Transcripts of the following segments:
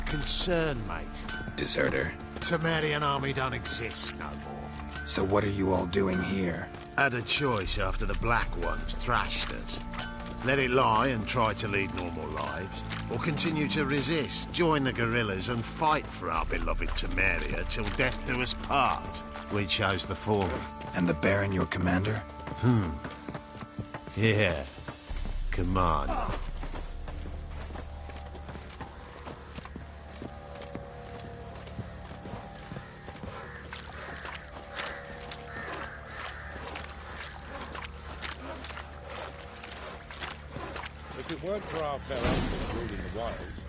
concern, mate. Deserter. Temerian army don't exist no more. So what are you all doing here? Had a choice after the Black Ones thrashed us. Let it lie and try to lead normal lives, or continue to resist, join the guerrillas and fight for our beloved Temeria till death do us part. We chose the former. And the Baron your commander? Yeah. Command. If it weren't for our fair uncles ruling the wilds...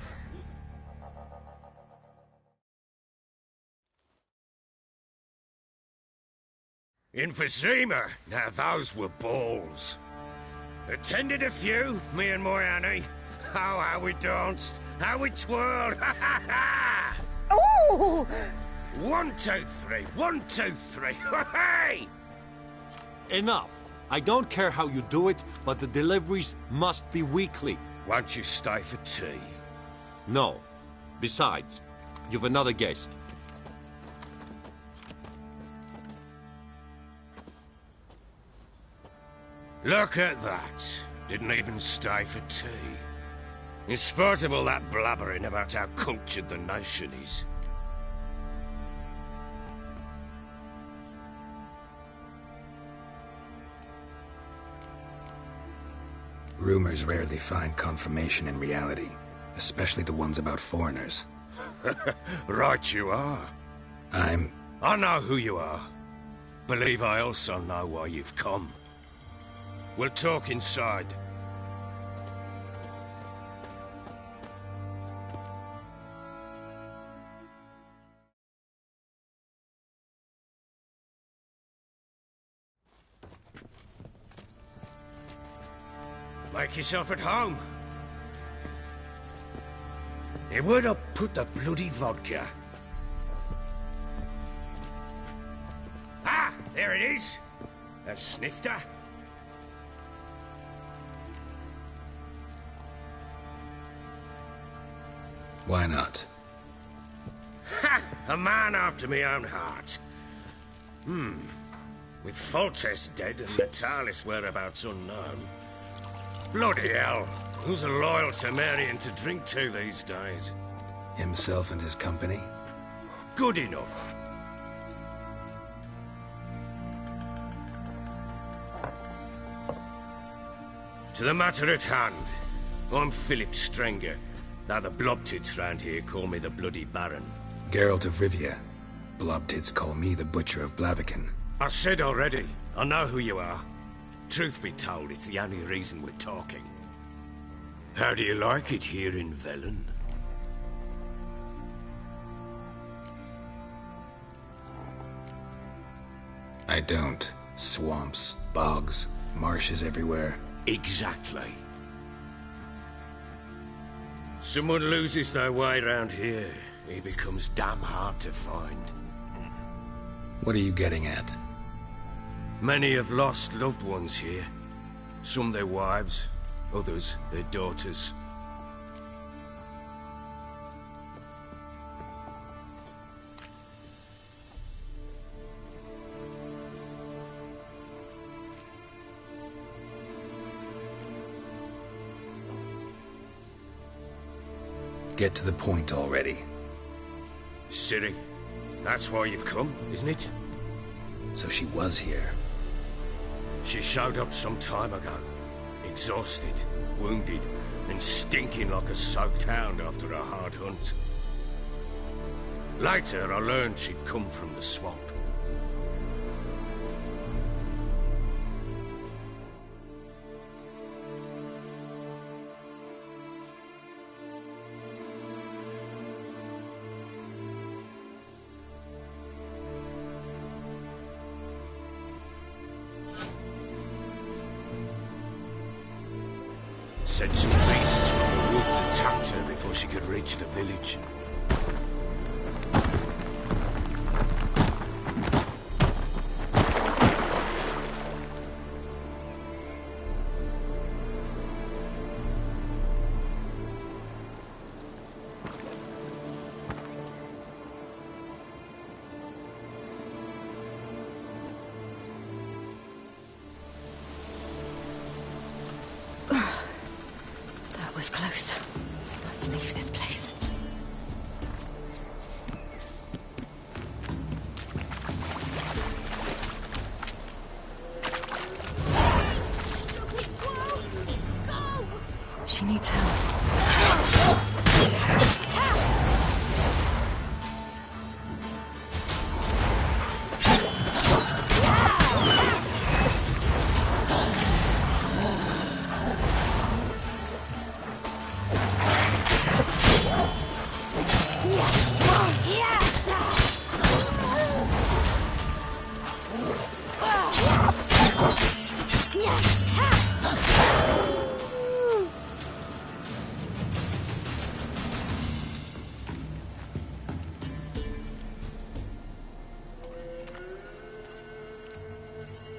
In Vizima, now those were balls. Attended a few, me and my Annie. Oh, how we danced, how we twirled, ha ha ha! Ooh! 1, 2, 3, 1, 2, 3, hey! Enough. I don't care how you do it, but the deliveries must be weekly. Won't you stay for tea? No. Besides, you've another guest. Look at that. Didn't even stay for tea. In spite of all that blabbering about how cultured the nation is. Rumors rarely find confirmation in reality, especially the ones about foreigners. Right you are. I know who you are. Believe I also know why you've come. We'll talk inside. Make yourself at home. Hey, where'd I put the bloody vodka? Ah, there it is. A snifter. Why not? Ha! A man after my own heart. With Foltest dead and Natalis whereabouts unknown. Bloody hell. Who's a loyal Temerian to drink to these days? Himself and his company? Good enough. To the matter at hand. I'm Philip Strenger. Now the Blobtits round here call me the Bloody Baron. Geralt of Rivia. Blobtits call me the Butcher of Blaviken. I said already, I know who you are. Truth be told, it's the only reason we're talking. How do you like it here in Velen? I don't. Swamps, bogs, marshes everywhere. Exactly. Someone loses their way around here, he becomes damn hard to find. What are you getting at? Many have lost loved ones here. Some their wives, others their daughters. Get to the point already. Ciri, that's why you've come, isn't it? So she was here. She showed up some time ago. Exhausted, wounded, and stinking like a soaked hound after a hard hunt. Later, I learned she'd come from the swamp. Said some beasts from the woods attacked her before she could reach the village.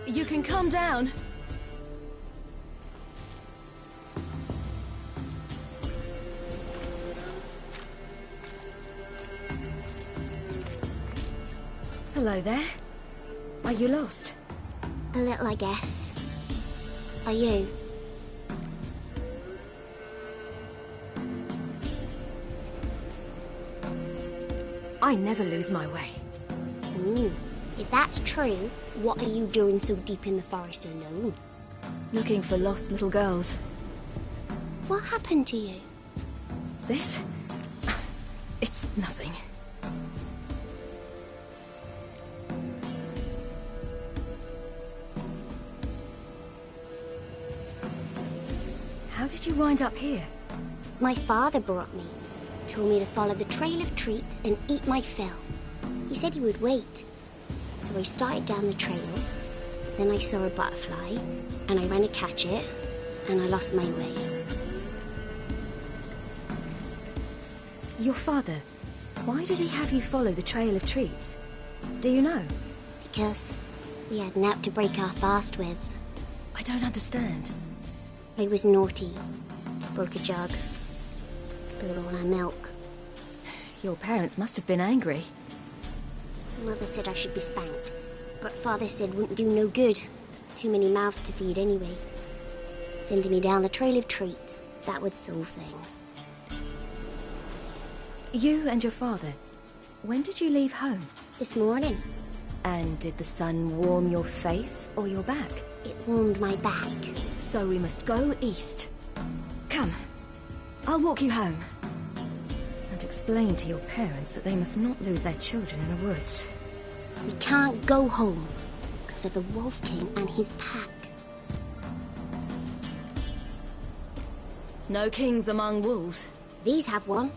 You can calm down. Hello there. Are you lost? A little, I guess. Are you? I never lose my way. Ooh. If that's true, what are you doing so deep in the forest alone? Looking for lost little girls. What happened to you? This? It's nothing. How did you wind up here? My father brought me. Told me to follow the trail of treats and eat my fill. He said he would wait. So I started down the trail. Then I saw a butterfly, and I ran to catch it, and I lost my way. Your father, why did he have you follow the trail of treats? Do you know? Because we had naught to break our fast with. I don't understand. I was naughty. Broke a jug. Spilled all our milk. Your parents must have been angry. Mother said I should be spanked, but Father said wouldn't do no good. Too many mouths to feed anyway. Sending me down the trail of treats, that would solve things. You and your father, when did you leave home? This morning. And did the sun warm your face or your back? It warmed my back. So we must go east. Come, I'll walk you home. And explain to your parents that they must not lose their children in the woods. We can't go home because of the Wolf King and his pack. No kings among wolves. These have one.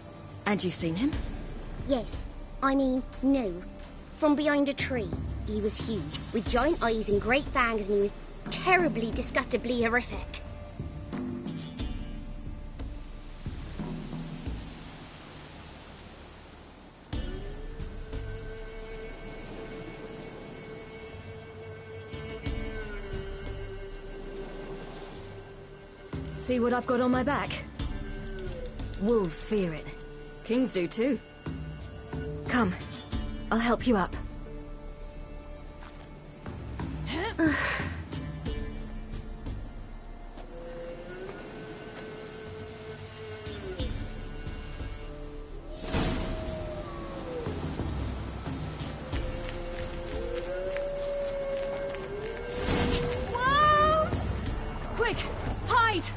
And you've seen him? Yes. I mean, no. From behind a tree. He was huge, with giant eyes and great fangs, and he was terribly, disgustingly horrific. See what I've got on my back? Wolves fear it. Kings do too. Come, I'll help you up. Wolves! Quick, hide!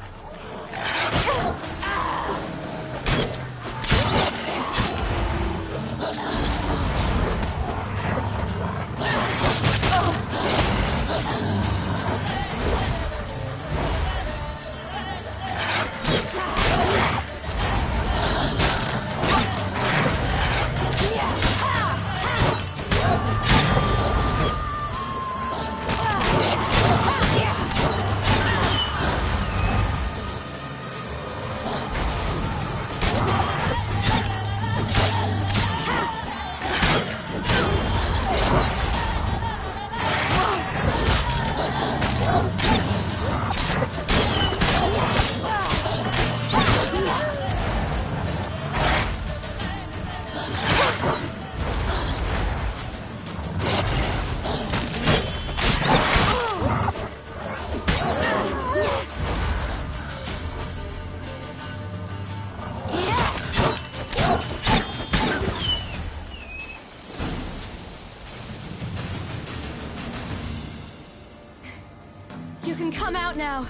You can come out now.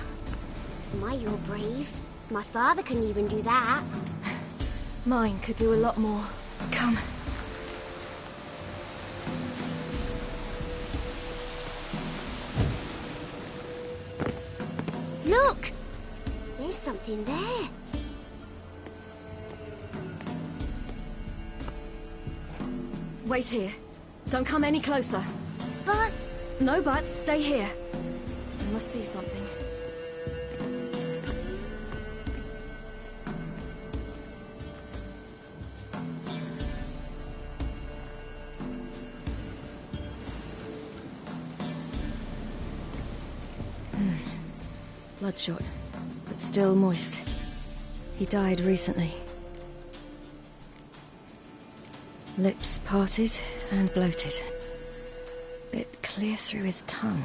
My, you're brave. My father couldn't even do that. Mine could do a lot more. Come. Look! There's something there. Wait here. Don't come any closer. But... No buts. Stay here. I must see something. bloodshot, but still moist. He died recently. Lips parted and bloated. Bit clear through his tongue.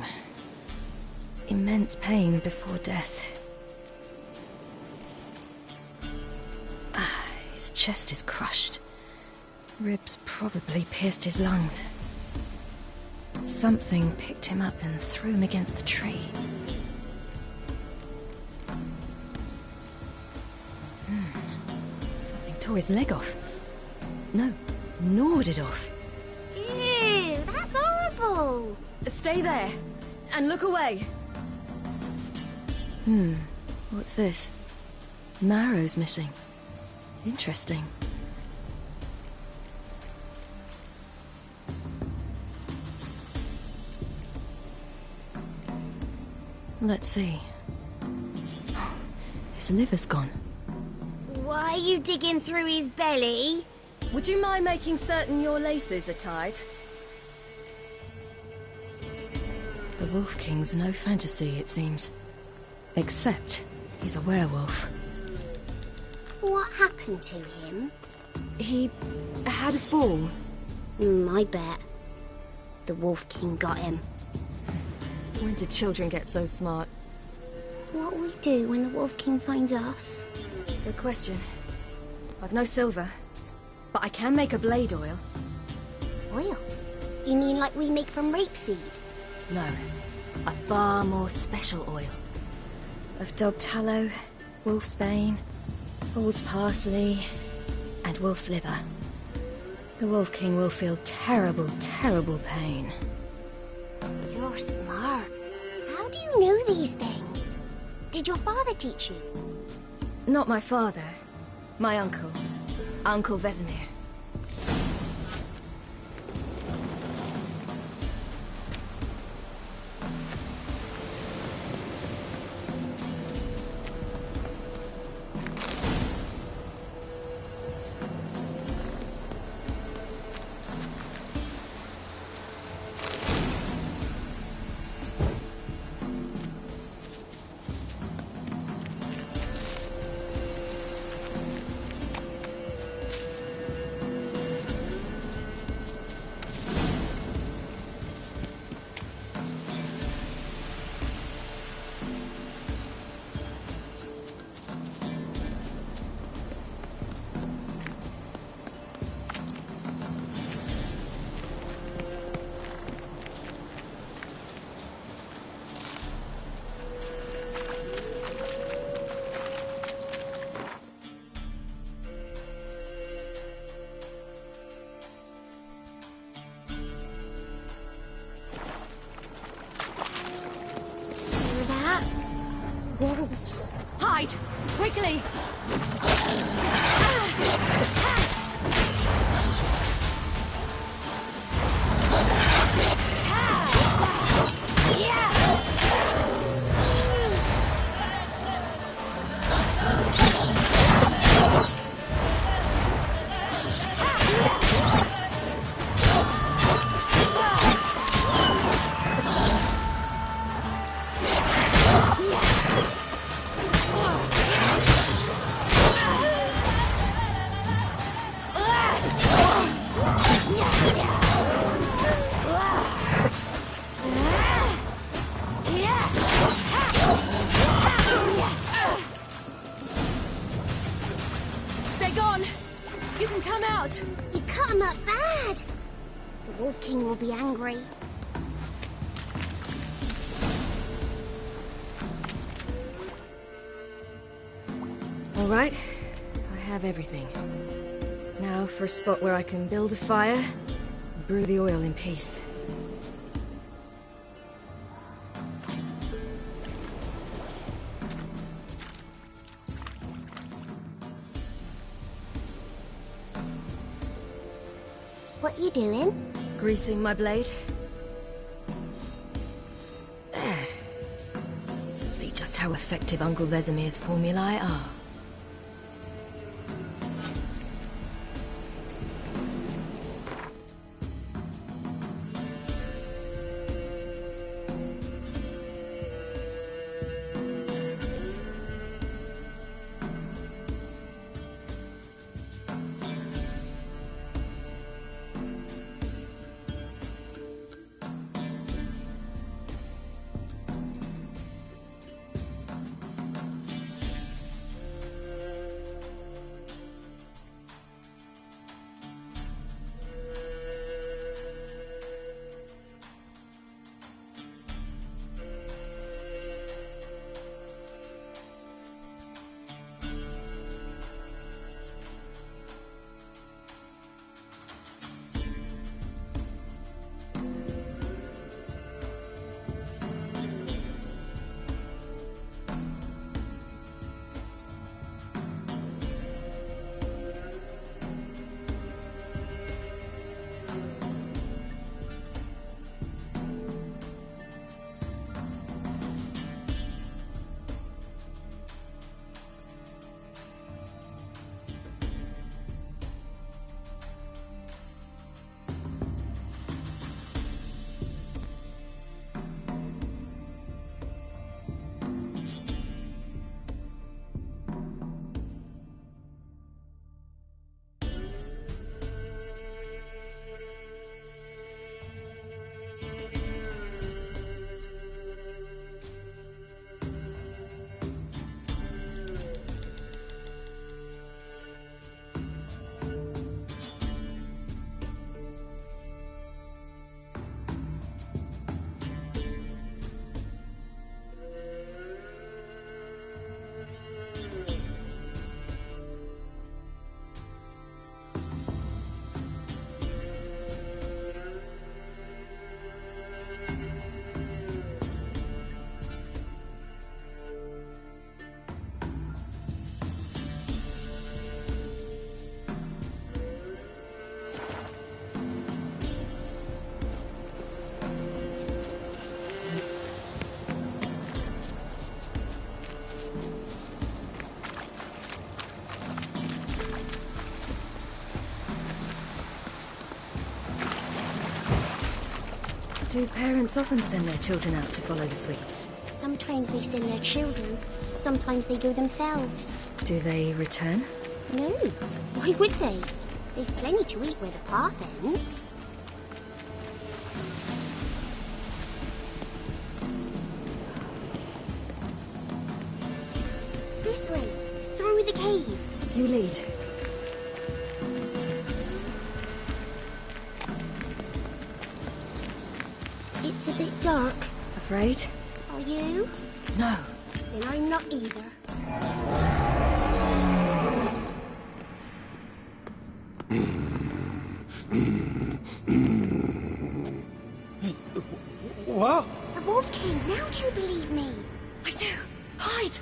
Immense pain before death. His chest is crushed. Ribs probably pierced his lungs. Something picked him up and threw him against the tree. Something tore his leg off. No, gnawed it off. Ew, that's horrible! Stay there, and look away. What's this? Marrow's missing. Interesting. Let's see. His liver's gone. Why are you digging through his belly? Would you mind making certain your laces are tied? The Wolf King's no fantasy, it seems. Except he's a werewolf. What happened to him? He had a fall. I bet. The Wolf King got him. When did children get so smart? What'll we do when the Wolf King finds us? Good question. I've no silver, but I can make a blade oil. Oil? You mean like we make from rapeseed? No, a far more special oil. Of dog tallow, wolf's bane, fool's parsley, and wolf's liver. The Wolf King will feel terrible, terrible pain. You're smart. How do you know these things? Did your father teach you? Not my father. My uncle. Uncle Vesemir. Wolves. Hide! Quickly! They're gone! You can come out! You cut him up bad! The Wolf King will be angry. All right, I have everything. Now for a spot where I can build a fire, brew the oil in peace. What you doing? Greasing my blade. There. See just how effective Uncle Vesemir's formulae are. Do parents often send their children out to follow the sweets? Sometimes they send their children, sometimes they go themselves. Do they return? No, why would they? They've plenty to eat where the path ends. This way, through the cave. You lead. It's a bit dark. Afraid? Are you? No. Then I'm not either. What? The Wolf King, now do you believe me? I do. Hide!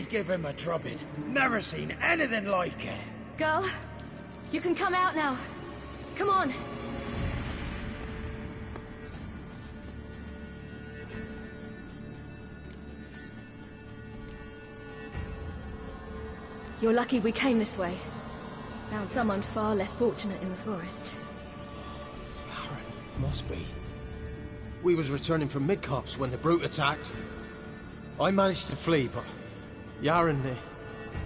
Give him a drubbing. Never seen anything like it. Girl, you can come out now. Come on. You're lucky we came this way. Found someone far less fortunate in the forest. Yaren, must be. We was returning from Midcopse when the brute attacked. I managed to flee, but Yaren,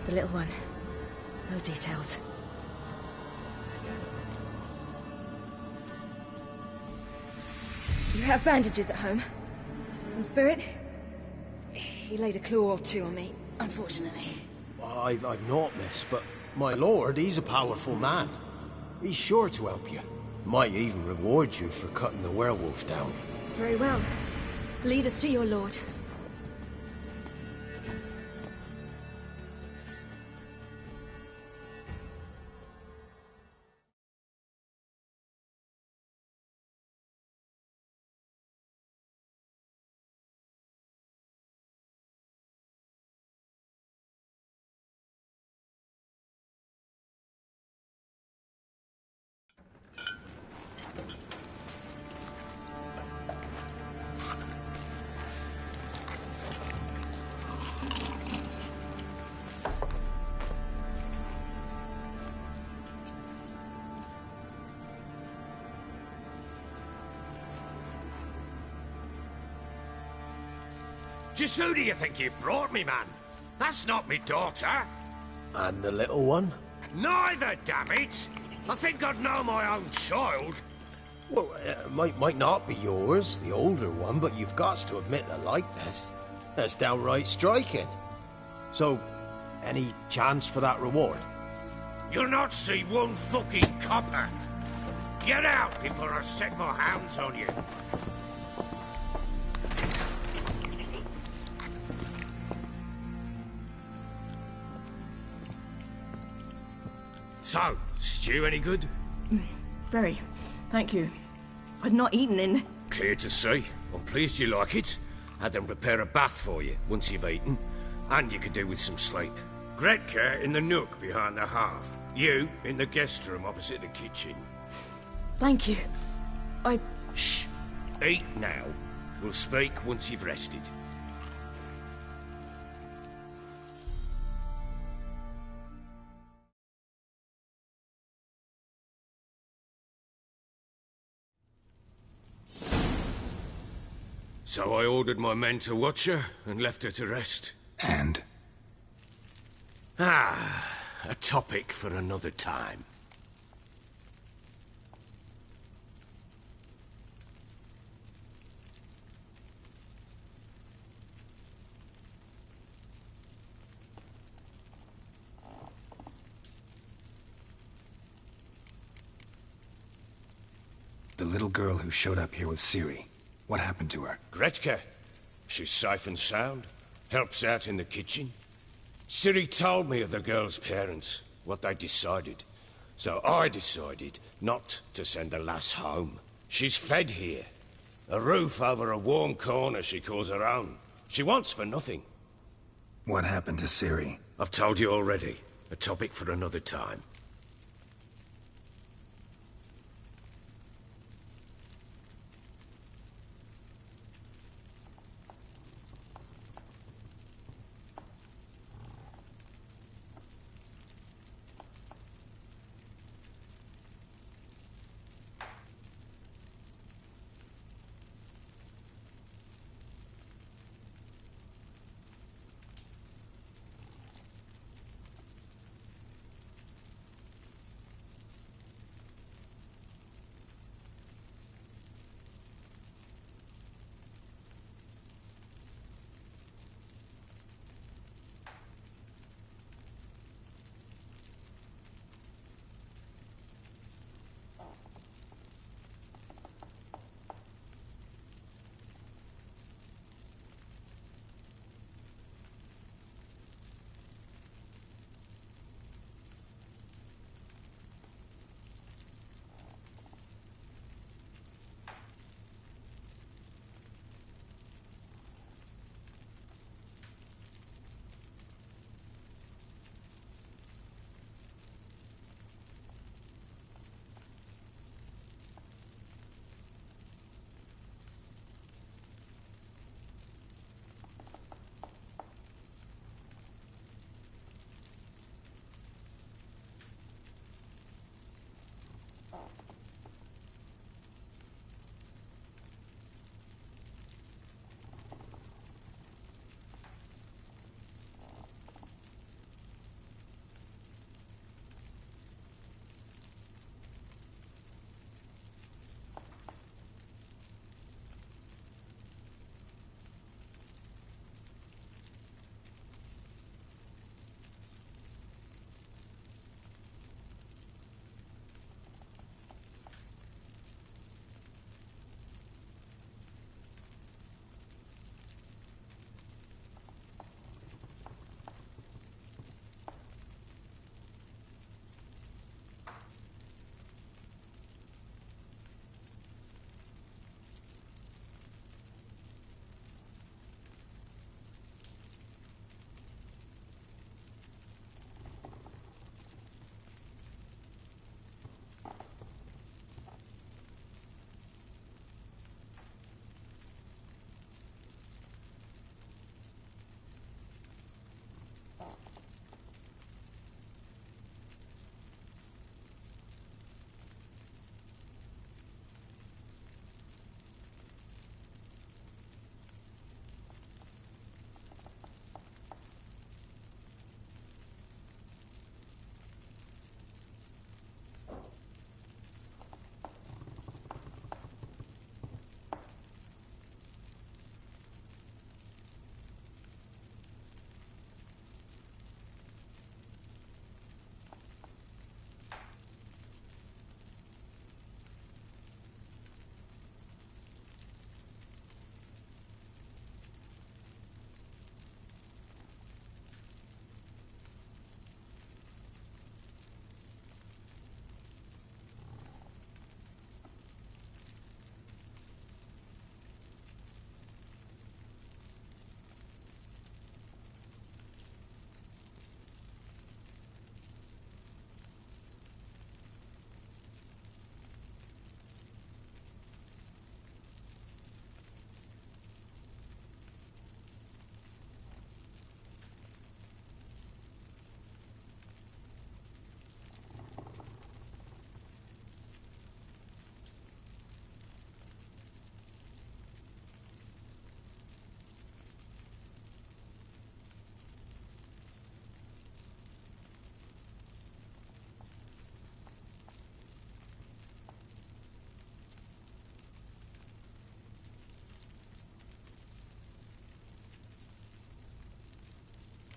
the little one. No details. You have bandages at home? Some spirit? He laid a claw or two on me, unfortunately. I've naught, miss, but my lord, he's a powerful man. He's sure to help you. Might even reward you for cutting the werewolf down. Very well. Lead us to your lord. Just who do you think you brought me, man? That's not me daughter. And the little one? Neither, damn it! I think I'd know my own child. Well, might not be yours, the older one, but you've got to admit the likeness. That's downright striking. So, any chance for that reward? You'll not see one fucking copper. Get out before I set my hounds on you. So, stew any good? Very. Thank you. I'd not eaten in... Clear to see. I'm pleased you like it. Had them prepare a bath for you once you've eaten. And you could do with some sleep. Gretka in the nook behind the hearth. You in the guest room opposite the kitchen. Thank you. Shh. Eat now. We'll speak once you've rested. So I ordered my men to watch her and left her to rest. And? A topic for another time. The little girl who showed up here with Ciri. What happened to her? Gretka. She's safe and sound. Helps out in the kitchen. Ciri told me of the girl's parents, what they decided. So I decided not to send the lass home. She's fed here. A roof over a warm corner she calls her own. She wants for nothing. What happened to Ciri? I've told you already. A topic for another time.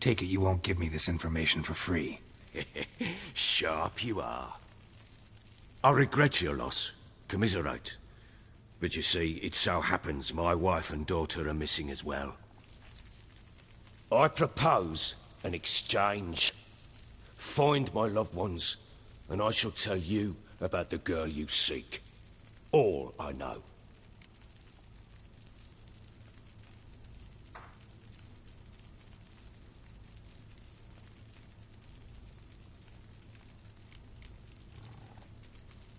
Take it you won't give me this information for free. Sharp you are. I regret your loss. Commiserate. But you see, it so happens my wife and daughter are missing as well. I propose an exchange. Find my loved ones, and I shall tell you about the girl you seek. All I know.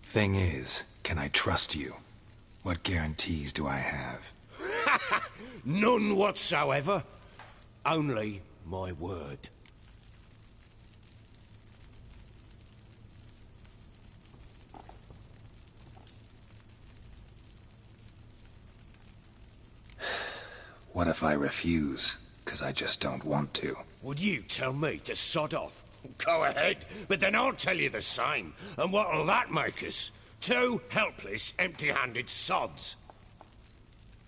Thing is, can I trust you? What guarantees do I have? None whatsoever. Only my word. What if I refuse? 'Cause I just don't want to. Would you tell me to sod off? Go ahead, but then I'll tell you the same. And what'll that make us? Two helpless, empty-handed sods.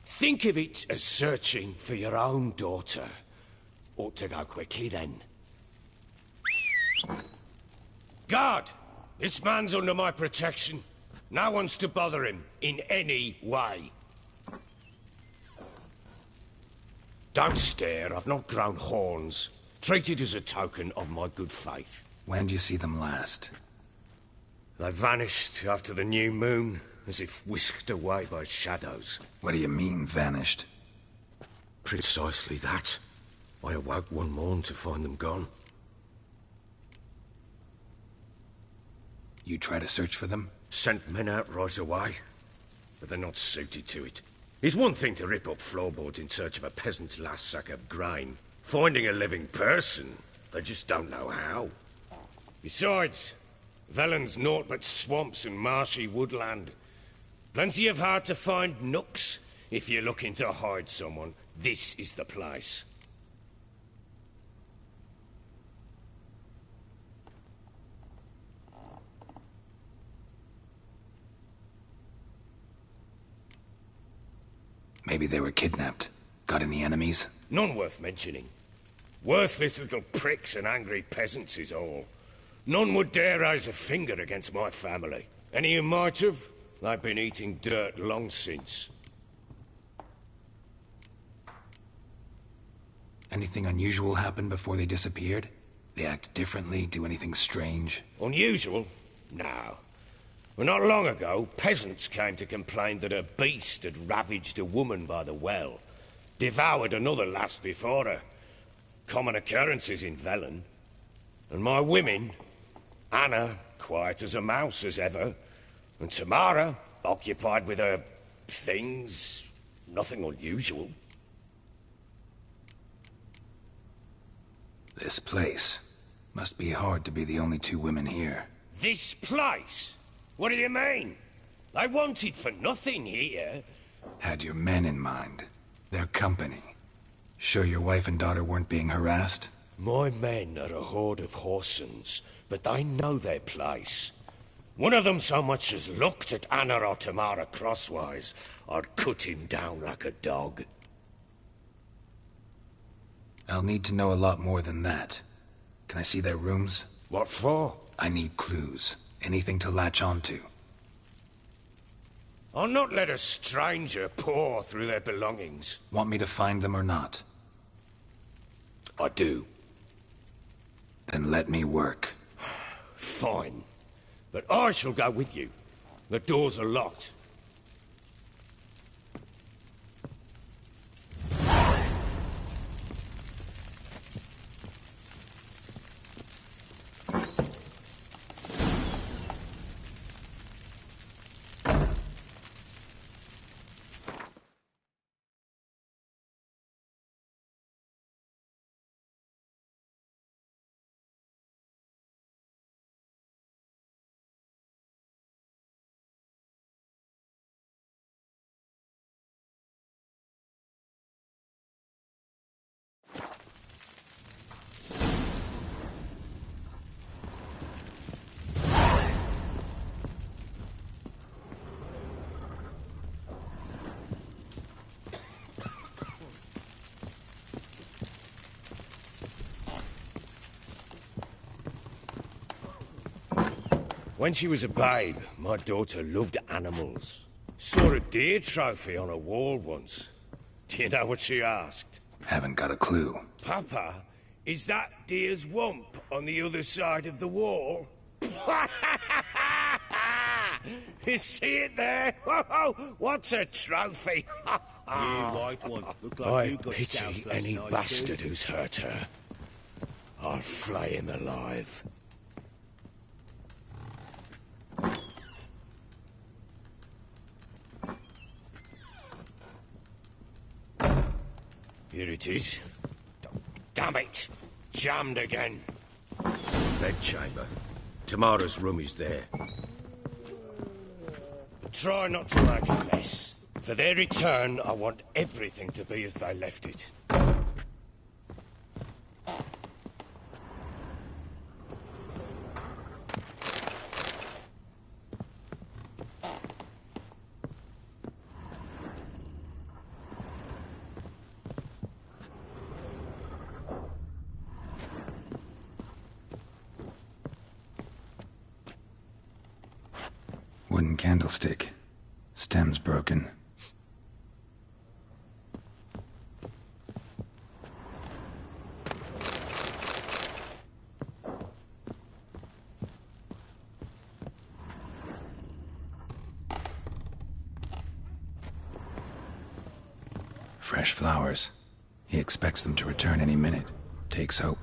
Think of it as searching for your own daughter. Ought to go quickly, then. Guard! This man's under my protection. No one's to bother him in any way. Don't stare, I've not grown horns. Treat it as a token of my good faith. When do you see them last? They vanished after the new moon, as if whisked away by shadows. What do you mean, vanished? Precisely that. I awoke one morn to find them gone. You try to search for them? Sent men out right away, but they're not suited to it. It's one thing to rip up floorboards in search of a peasant's last sack of grain. Finding a living person, they just don't know how. Besides, Velen's naught but swamps and marshy woodland. Plenty of hard-to-find nooks. If you're looking to hide someone, this is the place. Maybe they were kidnapped. Got any enemies? None worth mentioning. Worthless little pricks and angry peasants is all. None would dare raise a finger against my family. Any who might have, they've been eating dirt long since. Anything unusual happen before they disappeared? They act differently, do anything strange? Unusual? No. Well, not long ago, peasants came to complain that a beast had ravaged a woman by the well. Devoured another lass before her. Common occurrences in Velen. And my women, Anna, quiet as a mouse as ever, and Tamara, occupied with her things, nothing unusual. This place. Must be hard to be the only two women here. This place? What do you mean? I wanted for nothing here. Had your men in mind. Their company. Sure your wife and daughter weren't being harassed? My men are a horde of whoresons, but they know their place. One of them so much as looked at Anna or Tamara crosswise, I'd cut him down like a dog. I'll need to know a lot more than that. Can I see their rooms? What for? I need clues. Anything to latch onto. I'll not let a stranger pore through their belongings. Want me to find them or not? I do. Then let me work. Fine. But I shall go with you. The doors are locked. When she was a babe, my daughter loved animals. Saw a deer trophy on a wall once. Do you know what she asked? Haven't got a clue. Papa, Is that Deer's Wump on the other side of the wall? You see it there? What's a trophy? You white one. Look like I you got pity soused last any night, bastard too. who's hurt her. I'll flay him alive. Here it is. Damn it! Jammed again. Bedchamber. Tamara's room is there. Try not to make a mess. For their return, I want everything to be as they left it. Wooden candlestick. Stem's broken. Fresh flowers. He expects them to return any minute. Takes hope.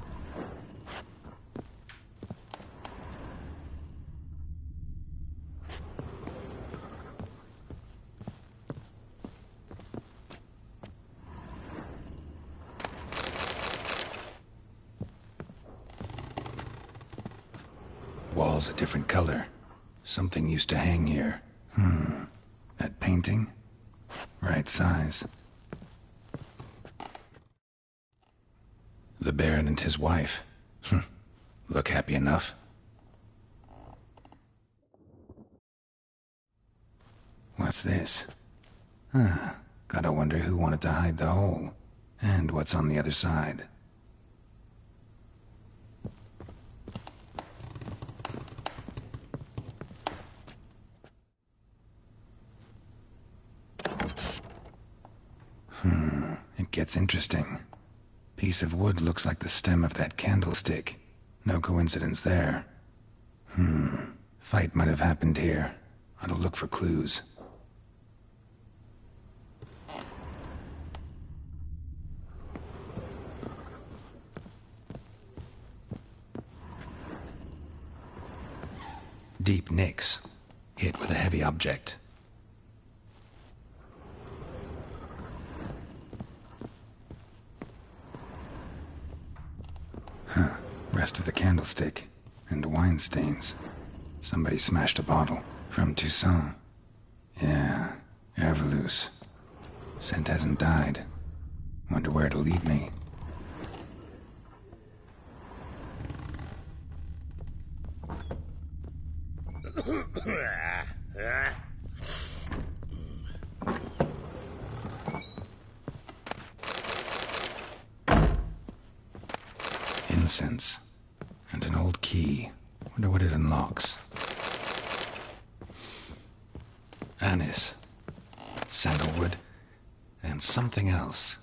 Walls a different color. Something used to hang here. That painting? Right size. The Baron and his wife. Look happy enough. What's this? Gotta wonder who wanted to hide the hole. And what's on the other side. It gets interesting. Piece of wood looks like the stem of that candlestick. No coincidence there. Fight might have happened here. I'll look for clues. Deep nicks. Hit with a heavy object. Rest of the candlestick. And wine stains. Somebody smashed a bottle. From Toussaint. Yeah, Herveloos. Scent hasn't died. Wonder where it'll lead me. Incense. And an old key. Wonder what it unlocks. Anise. Sandalwood. And something else.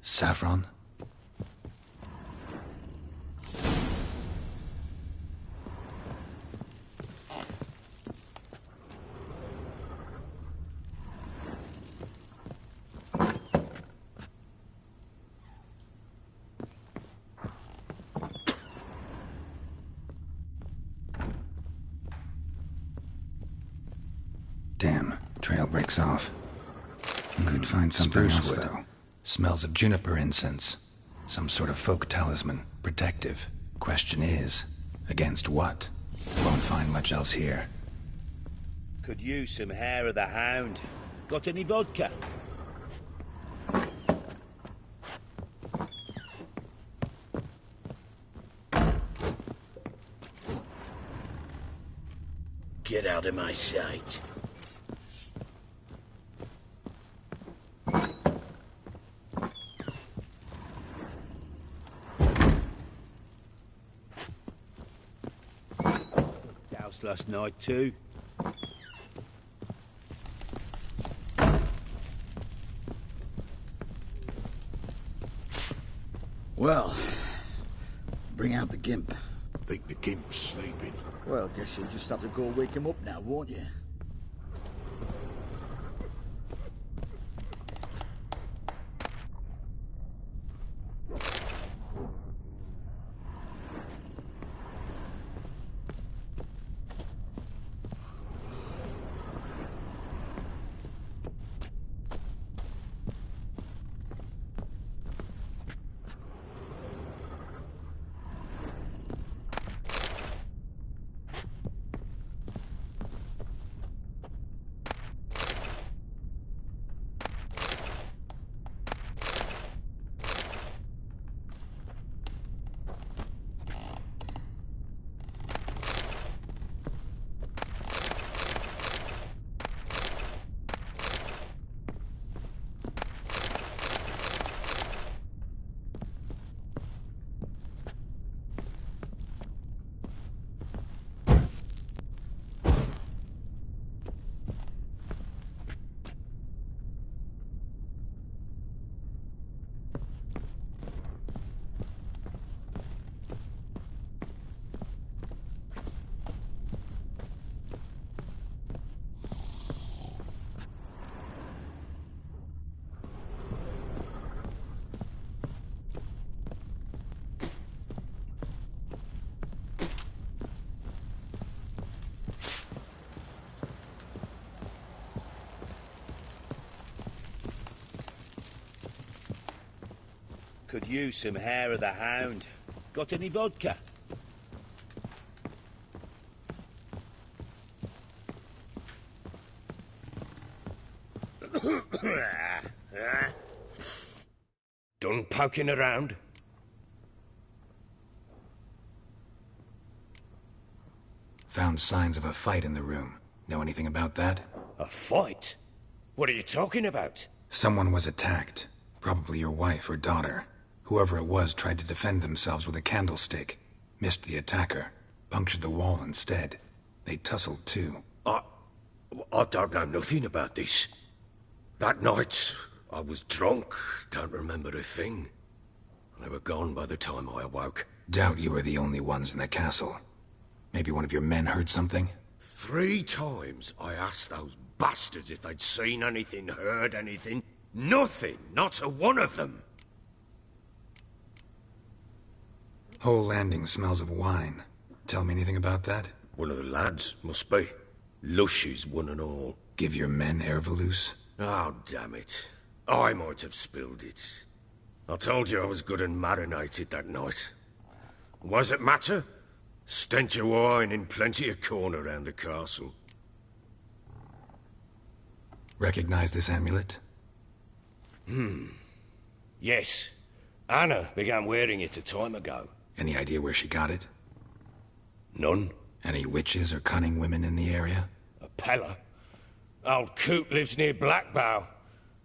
Saffron. Damn, trail breaks off. Could find something else, though. Smells of juniper incense. Some sort of folk talisman. Protective. Question is, against what? Won't find much else here. Could use some hair of the hound. Got any vodka? Get out of my sight. Doused last night too. Well, bring out the Gimp. Think the Gimp's sleeping? Well, guess you'll just have to go wake him up now, won't you? Could use some hair of the hound. Got any vodka? Done poking around? Found signs of a fight in the room. Know anything about that? A fight? What are you talking about? Someone was attacked. Probably your wife or daughter. Whoever it was tried to defend themselves with a candlestick. Missed the attacker. Punctured the wall instead. They tussled too. I don't know nothing about this. That night, I was drunk, don't remember a thing. They were gone by the time I awoke. Doubt you were the only ones in the castle. Maybe one of your men heard something? 3 times I asked those bastards if they'd seen anything, heard anything. Nothing, not a one of them. Whole landing smells of wine. Tell me anything about that? One of the lads, must be. Lushes, one and all. Give your men Ervalus? Oh, damn it. I might have spilled it. I told you I was good and marinated that night. Was it matter? Stench of wine in plenty of corn around the castle. Recognize this amulet? Yes. Anna began wearing it a time ago. Any idea where she got it? None. Any witches or cunning women in the area? A Pella. Old Coot lives near Blackbow.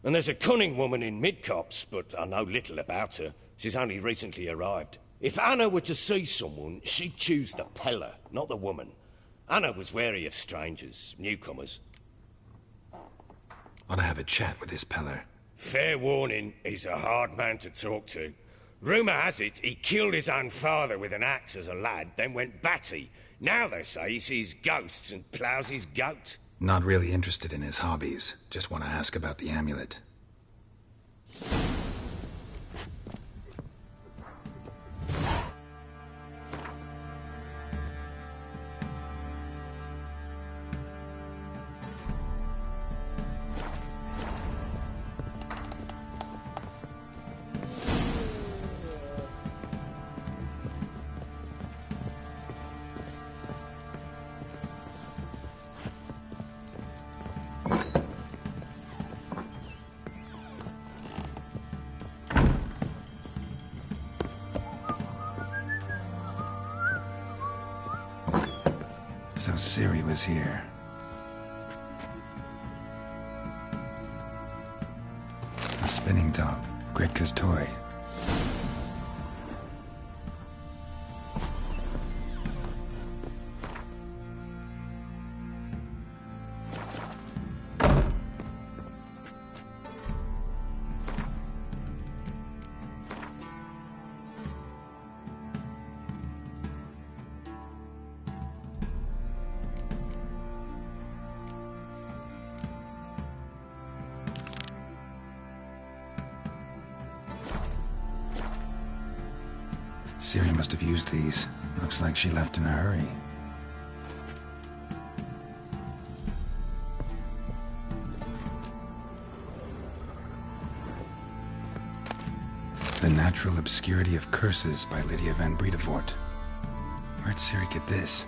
And there's a cunning woman in Midcopse, but I know little about her. She's only recently arrived. If Anna were to see someone, she'd choose the Pella, not the woman. Anna was wary of strangers, newcomers. Ought to have a chat with this Peller. Fair warning, he's a hard man to talk to. Rumour has it he killed his own father with an axe as a lad, then went batty. Now they say he sees ghosts and ploughs his goat. Not really interested in his hobbies. Just want to ask about the amulet. So Ciri was here. A spinning top. Gretka's toy. Ciri must have used these. Looks like she left in a hurry. The Natural Obscurity of Curses by Lydia van Bredevoort. Where'd Ciri get this?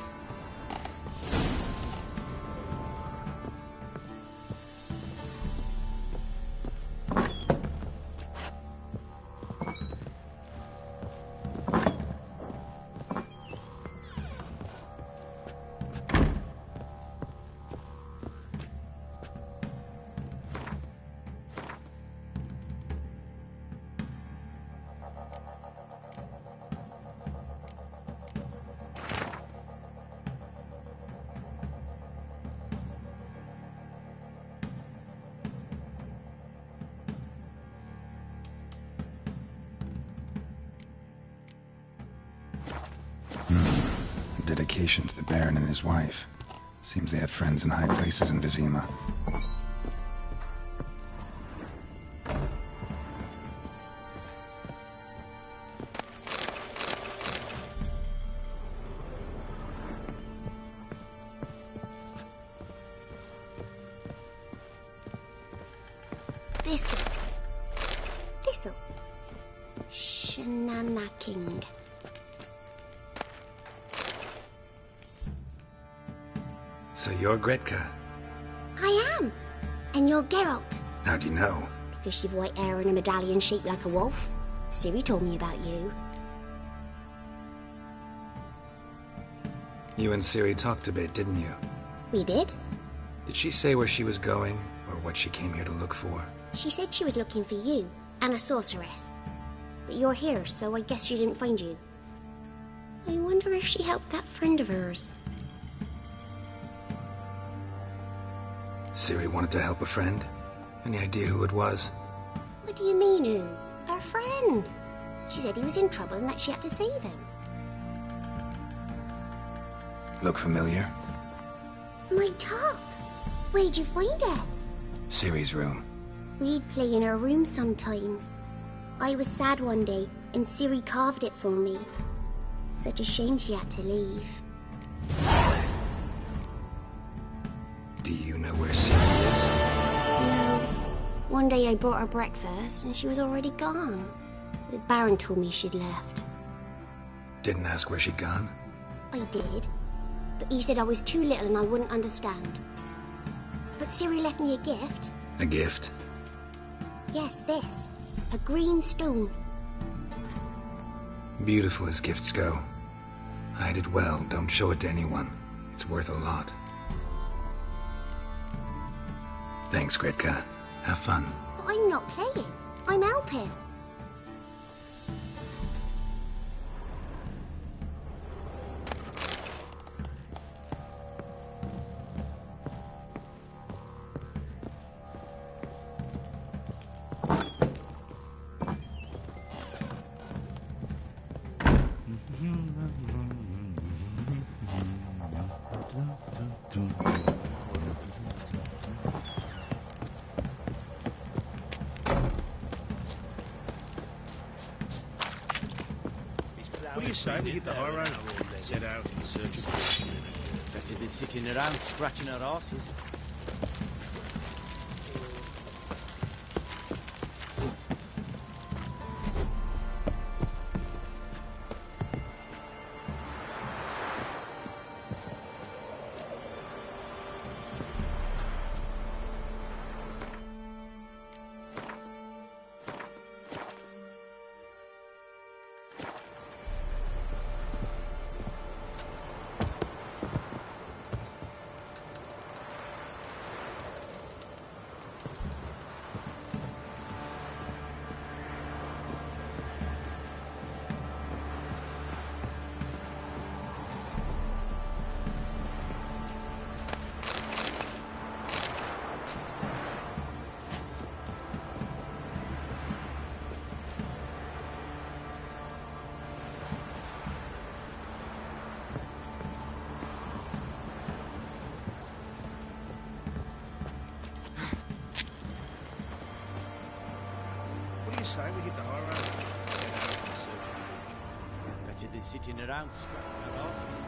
Dedication to the Baron and his wife. Seems they had friends in high places in Vizima. Thistle. Shenanaking. So you're Gretka? I am. And you're Geralt. How do you know? Because you've white hair and a medallion shaped like a wolf. Ciri told me about you. You and Ciri talked a bit, didn't you? We did. Did she say where she was going, or what she came here to look for? She said she was looking for you, and a sorceress. But you're here, so I guess she didn't find you. I wonder if she helped that friend of hers. Ciri wanted to help a friend? Any idea who it was? What do you mean, who? Her friend. She said he was in trouble and that she had to save him. Look familiar? My top. Where'd you find it? Ciri's room. We'd play in her room sometimes. I was sad one day, and Ciri carved it for me. Such a shame she had to leave. Do you know where Ciri is? No. One day I brought her breakfast, and she was already gone. The Baron told me she'd left. Didn't ask where she'd gone? I did. But he said I was too little and I wouldn't understand. But Ciri left me a gift. A gift? Yes, this. A green stone. Beautiful as gifts go. Hide it well, don't show it to anyone. It's worth a lot. Thanks, Gretka. Have fun. But I'm not playing. I'm helping. What do you say we hit the high road and set out in search of... Better than sitting around scratching our asses. to the sitting around scratching our arses.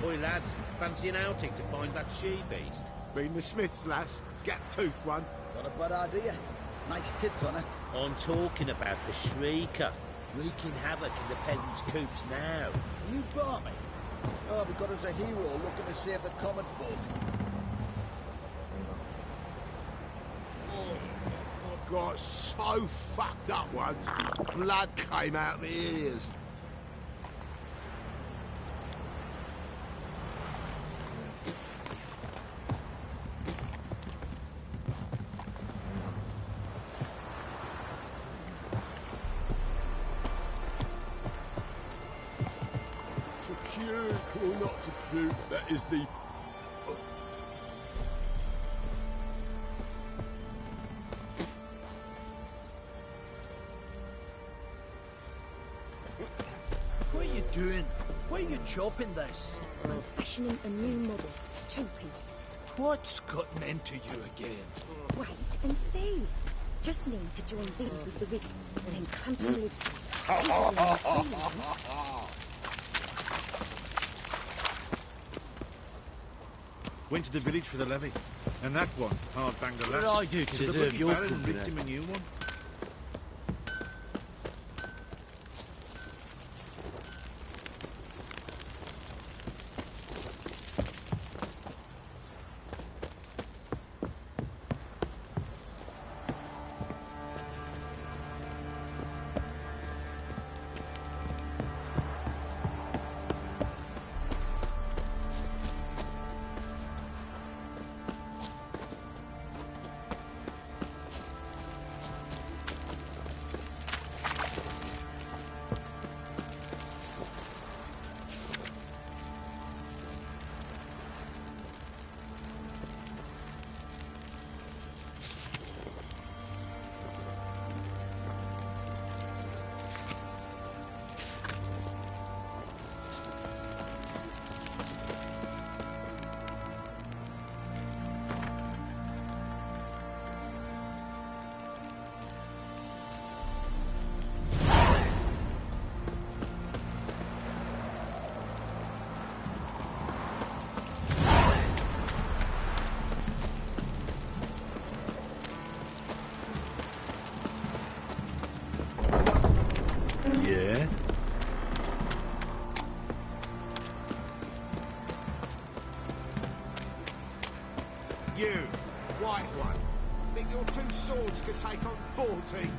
Oi, lads, fancy an outing to find that she-beast? Been the Smiths, lass. Gap-toothed one. Got a bad idea. Nice tits on her. I'm talking about the Shrieker, wreaking havoc in the peasants' coops now. You barmy. Oh, we got us a hero looking to save the common folk. I got so fucked up once. Blood came out my ears. To puke or not to puke, that is the... What are you doing? Why are you chopping this? I'm fashioning a new model. Two-piece. What's gotten into you again? Wait and see. Just need to join these with the riggings, then clamp them loosely. This is all freely. Went to the village for the levy. And that one, hard banged a lass. What did I do to the deserve buggy your baron company? rigged him a new one. Yeah? You, white one. Think your two swords could take on 40?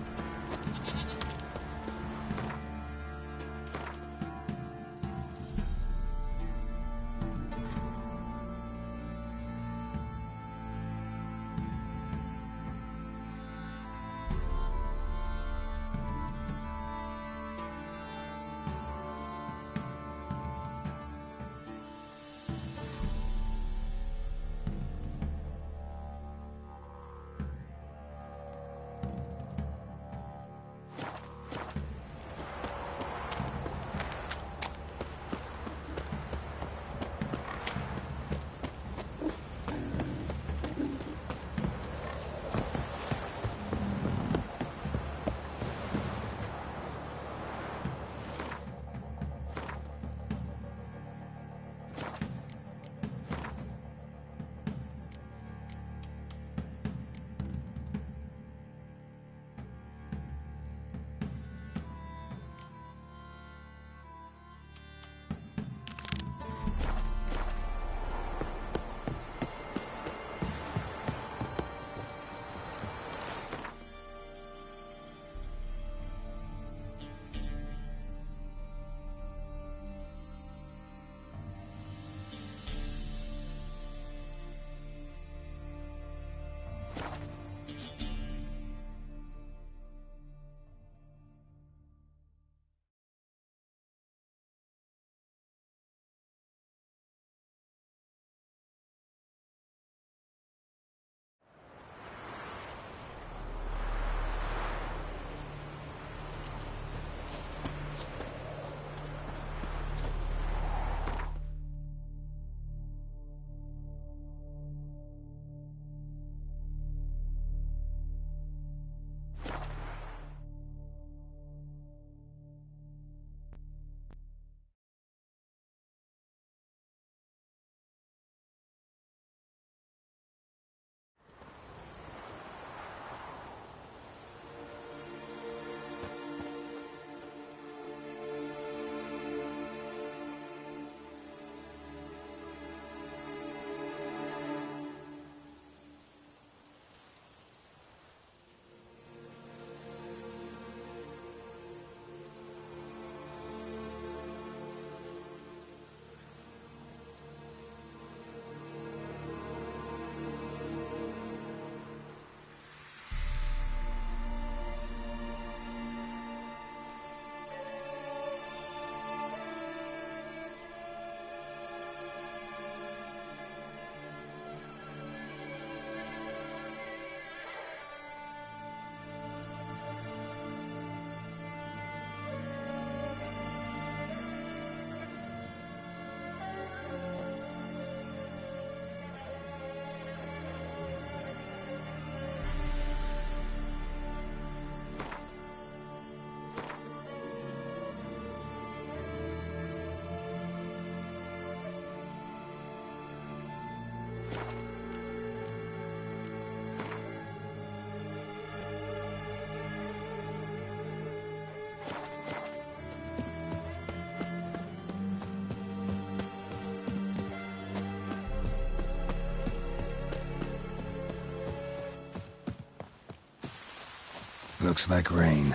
Looks like rain.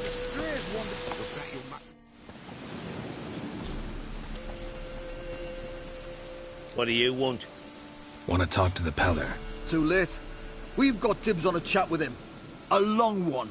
The strays wander. Was that your ma... What do you want? Want to talk to the Peller. Too late. We've got dibs on a chat with him. A long one.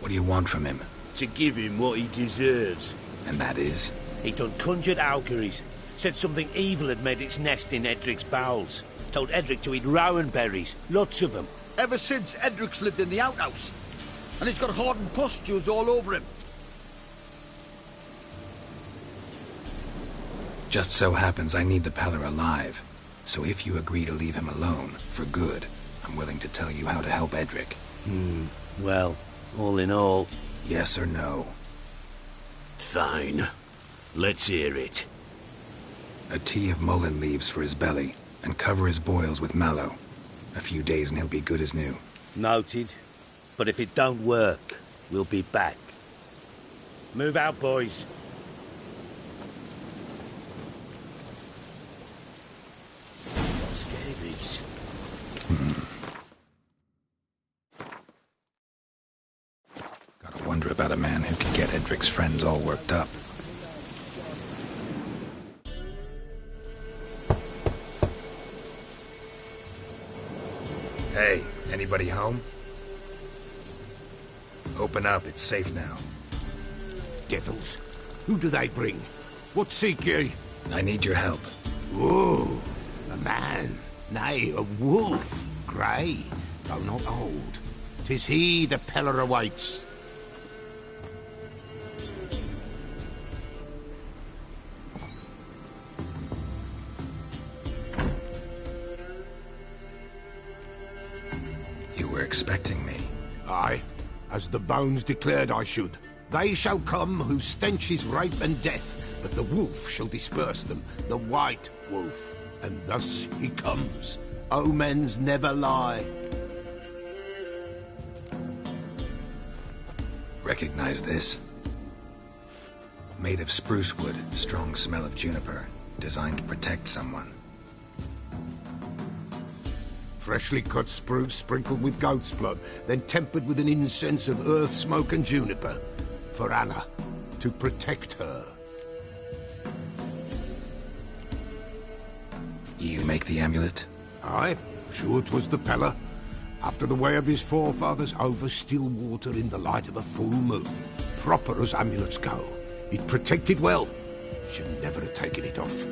What do you want from him? To give him what he deserves. And that is? He done conjured auguries. Said something evil had made its nest in Edric's bowels. Told Edric to eat rowan berries. Lots of them. Ever since Edric's lived in the outhouse. And he's got hardened pustules all over him. Just so happens I need the Peller alive. So if you agree to leave him alone, for good, I'm willing to tell you how to help Edric. Well, all in all... Yes or no? Fine. Let's hear it. A tea of mullein leaves for his belly, and cover his boils with mallow. A few days and he'll be good as new. Noted. But if it don't work, we'll be back. Move out, boys. Scabies. Gotta wonder about a man who can get Edric's friends all worked up. Hey, anybody home? Open up, it's safe now. Devils. Who do they bring? What seek ye? I need your help. Oh, a man. Nay, a wolf. Grey, though not old. 'Tis he the Peller awaits. You were expecting me. Aye, as the bones declared I should. They shall come whose stench is rape and death, but the wolf shall disperse them, the white wolf. And thus he comes. Omens never lie. Recognize this? Made of spruce wood, strong smell of juniper, designed to protect someone. Freshly cut spruce sprinkled with goat's blood, then tempered with an incense of earth, smoke and juniper. For Anna, to protect her. You make the amulet? Aye, sure 'twas the Peller. After the way of his forefathers, over still water in the light of a full moon. Proper as amulets go. It protected well. Should never have taken it off.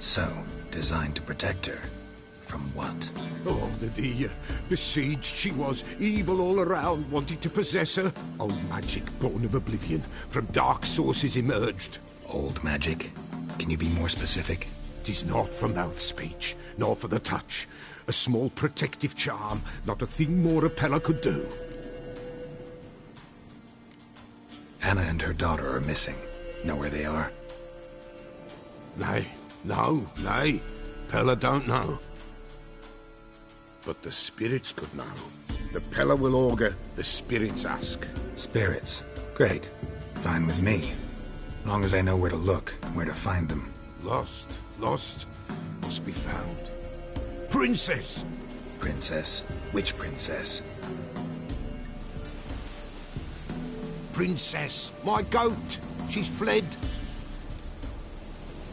So, designed to protect her. From what? Oh, the besieged she was, evil all around, wanted to possess her. Old magic born of oblivion, from dark sources emerged. Old magic? Can you be more specific? 'Tis not for mouth speech, nor for the touch. A small protective charm, not a thing more a Peller could do. Anna and her daughter are missing. Know where they are? Nay, nay. Peller don't know. But the spirits could know. The Peller will augur, the spirits ask. Spirits? Great. Fine with me. Long as I know where to look, where to find them. Lost, must be found. Princess! Princess? Which princess? Princess, my goat! She's fled.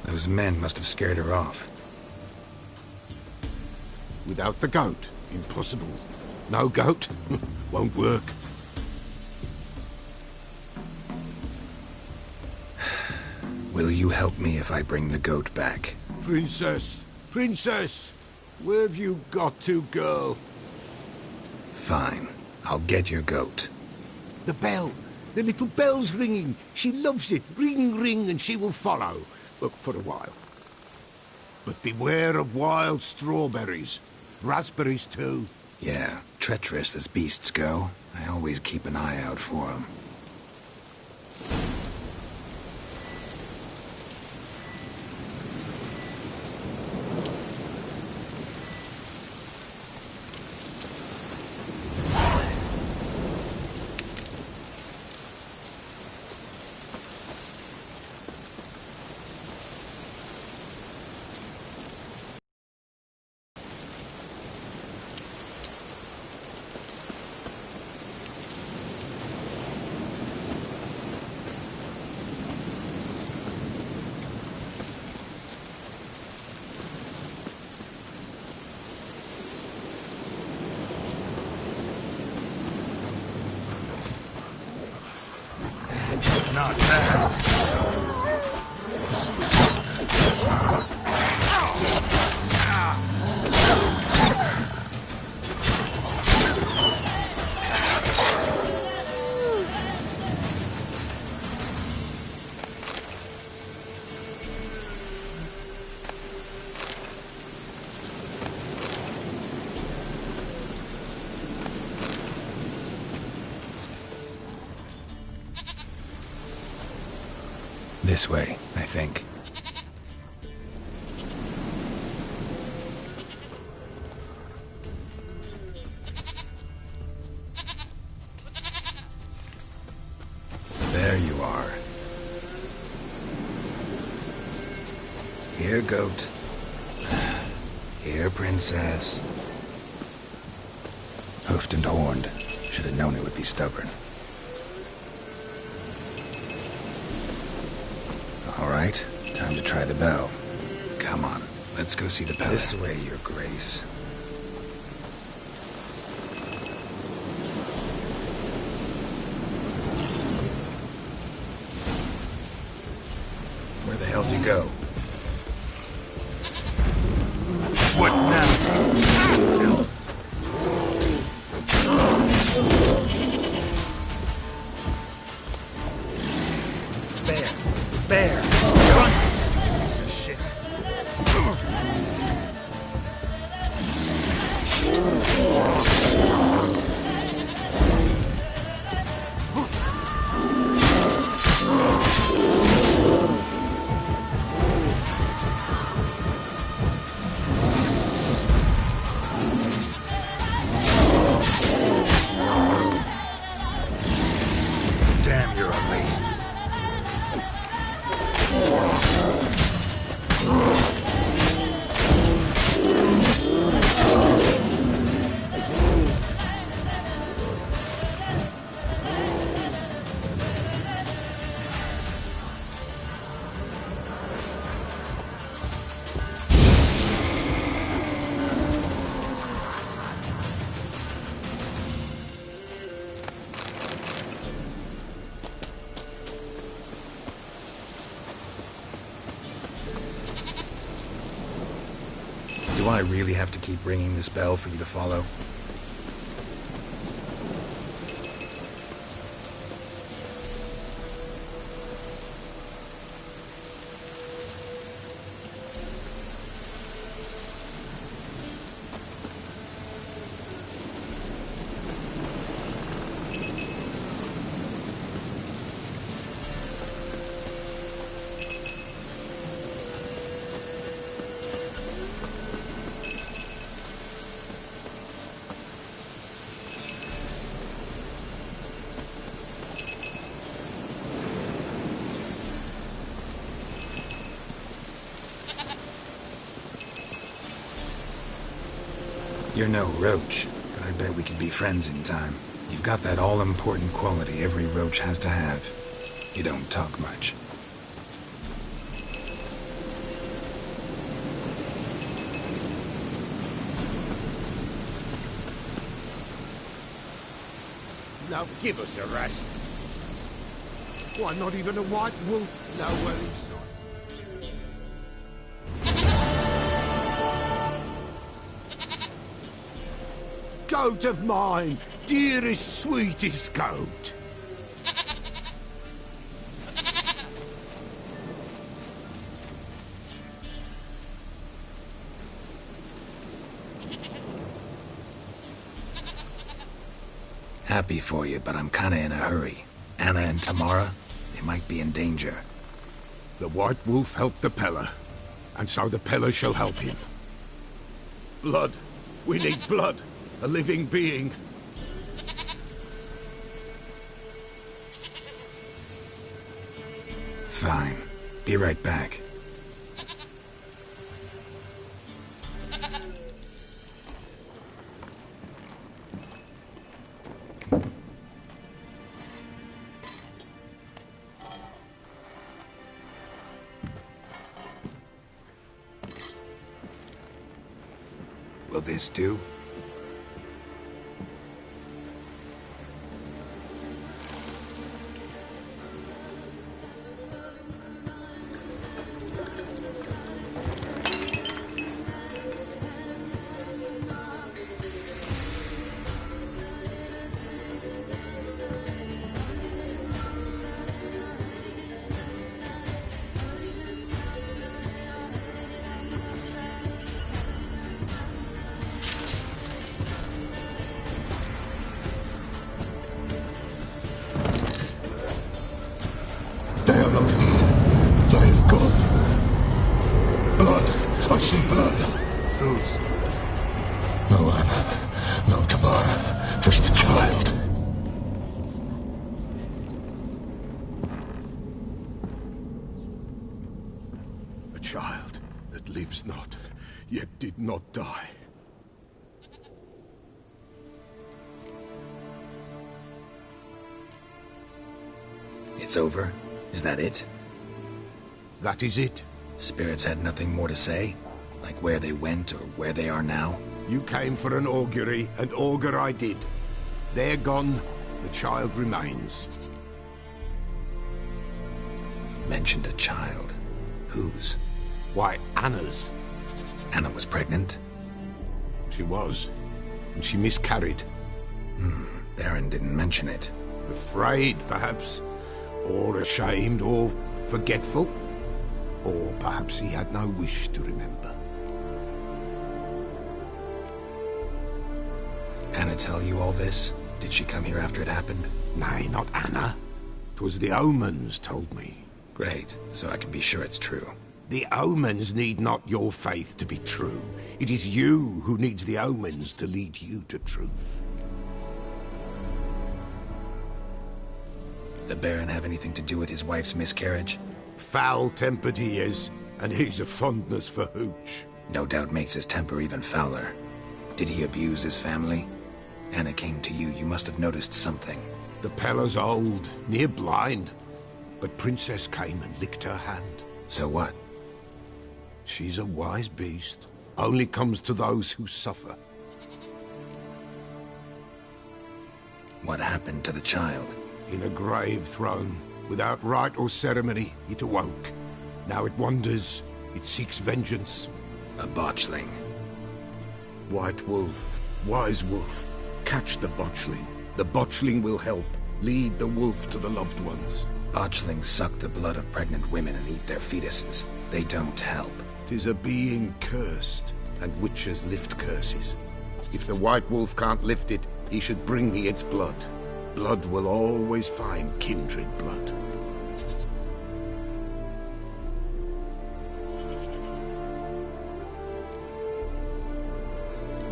Those men must have scared her off. Without the goat, impossible. No goat, won't work. Will you help me if I bring the goat back? Princess! Where have you got to, girl? Fine. I'll get your goat. The bell! The little bell's ringing. She loves it. Ring, ring, and she will follow. But for a while. But beware of wild strawberries. Raspberries, too. Yeah, treacherous as beasts go. I always keep an eye out for them. This way, I think. There you are. Here, goat. Here, princess. Hoofed and horned. Should have known it would be stubborn. All right, time to try the bell. Come on, let's go see the palace. This way, Your Grace. Where the hell did you go? What now? Bear! Bear! Run, you stupid piece of shit! Damn, you're ugly. Do I really have to keep ringing this bell for you to follow? You're no roach, but I bet we could be friends in time. You've got that all-important quality every roach has to have. You don't talk much. Now give us a rest. Why, not even a white wolf nowhere in sight. Goat of mine, dearest, sweetest goat. Happy for you, but I'm kinda in a hurry. Anna and Tamara, they might be in danger. The White Wolf helped the Peller, and so the Peller shall help him. Blood. We need blood. A living being. Fine. Be right back. Will this do? blood. I see blood. Whose? No Anna. No Tamara. Just the child. A child that lives not, yet did not die. It's over? Is that it? That is it. Spirits had nothing more to say? Like where they went or where they are now? You came for an augury, and augur I did. They're gone, the child remains. Mentioned a child. Whose? Why, Anna's. Anna was pregnant? She was, and she miscarried. Baron didn't mention it. Afraid, perhaps. Or ashamed, or forgetful. Or perhaps he had no wish to remember. Anna tell you all this? Did she come here after it happened? Nay, not Anna. 'Twas the omens told me. Great, so I can be sure it's true. The omens need not your faith to be true. It is you who needs the omens to lead you to truth. The Baron have anything to do with his wife's miscarriage? Foul-tempered he is, and he's a fondness for hooch. No doubt makes his temper even fouler. Did he abuse his family? Anna came to you, you must have noticed something. The Pella's old, near blind. But Princess came and licked her hand. So what? She's a wise beast. Only comes to those who suffer. What happened to the child? In a grave thrown. Without rite or ceremony, it awoke. Now it wanders. It seeks vengeance. A botchling. White Wolf, Wise Wolf, catch the botchling. The botchling will help. Lead the wolf to the loved ones. Botchlings suck the blood of pregnant women and eat their fetuses. They don't help. 'Tis a being cursed, and witches lift curses. If the White Wolf can't lift it, he should bring me its blood. Blood will always find kindred blood.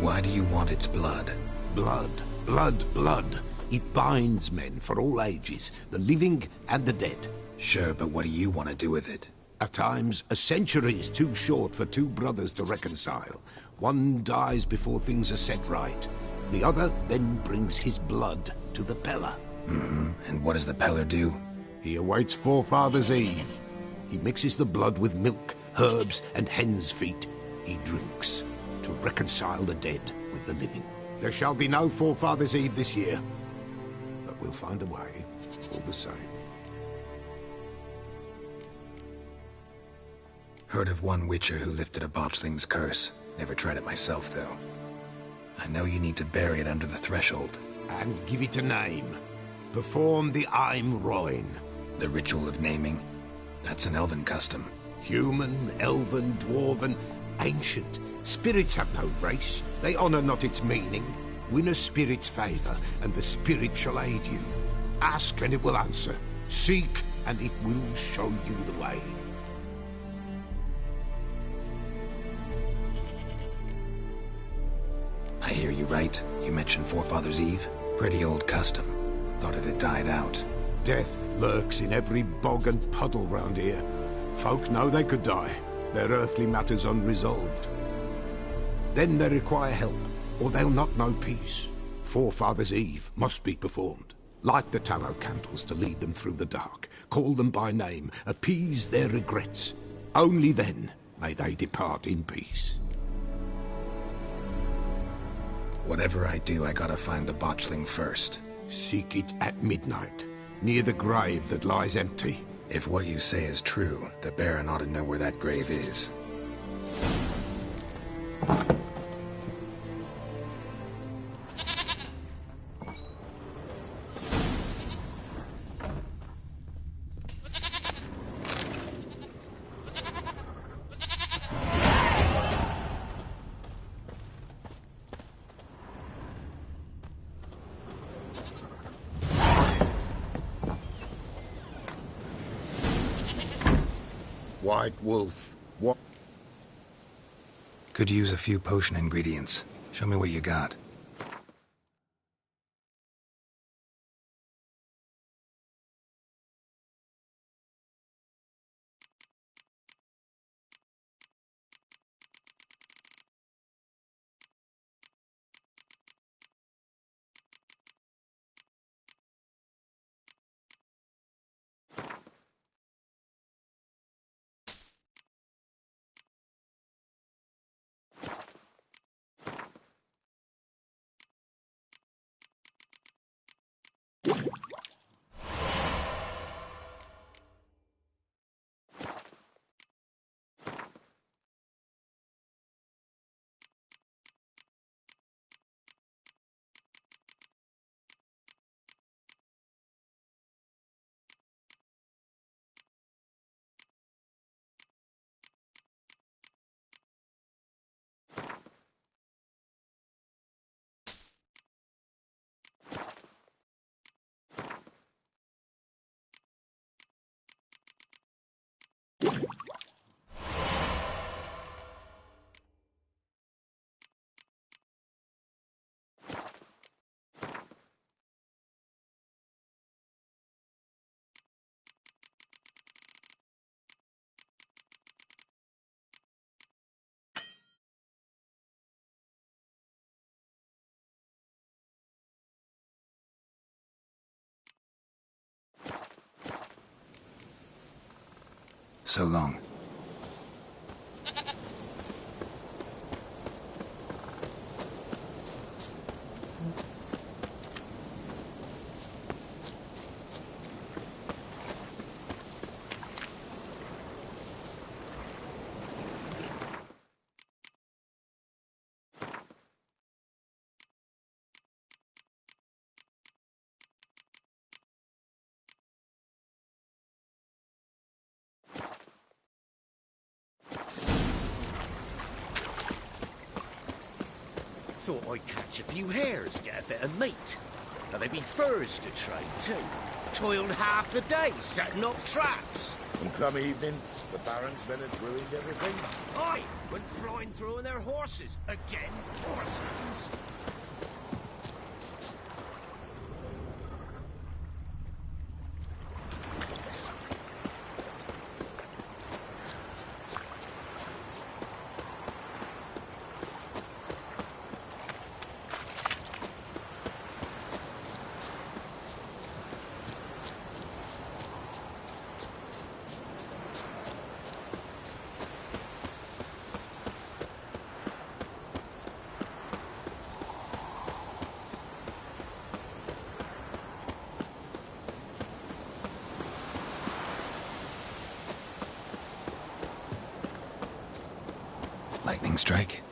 Why do you want its blood? Blood, blood, blood. It binds men for all ages, the living and the dead. Sure, but what do you want to do with it? At times, a century is too short for two brothers to reconcile. One dies before things are set right. The other then brings his blood to the Peller. And what does the Peller do? He awaits Forefather's Eve. He mixes the blood with milk, herbs, and hen's feet. He drinks to reconcile the dead with the living. There shall be no Forefather's Eve this year. But we'll find a way, all the same. Heard of one witcher who lifted a botchling's curse. Never tried it myself, though. I know you need to bury it under the threshold. And give it a name. Perform the Aim Roin. The ritual of naming? That's an elven custom. Human, elven, dwarven, ancient. Spirits have no race. They honor not its meaning. Win a spirit's favor, and the spirit shall aid you. Ask, and it will answer. Seek, and it will show you the way. I hear you right. You mentioned Forefather's Eve? Pretty old custom. Thought it had died out. Death lurks in every bog and puddle round here. Folk know they could die, their earthly matters unresolved. Then they require help, or they'll not know peace. Forefather's Eve must be performed. Light the tallow candles to lead them through the dark. Call them by name, appease their regrets. Only then may they depart in peace. Whatever I do, I gotta find the botchling first. Seek it at midnight, near the grave that lies empty. If what you say is true, the Baron ought to know where that grave is. White Wolf, what? Could use a few potion ingredients. Show me what you got. So long. Thought I'd catch a few hares, get a bit of meat. Now there'd be furs to trade too. Toiled half the day setting up traps. And come evening, the Barons then had ruined everything. Aye, went flying through on their horses. Again, horses. Lightning strike.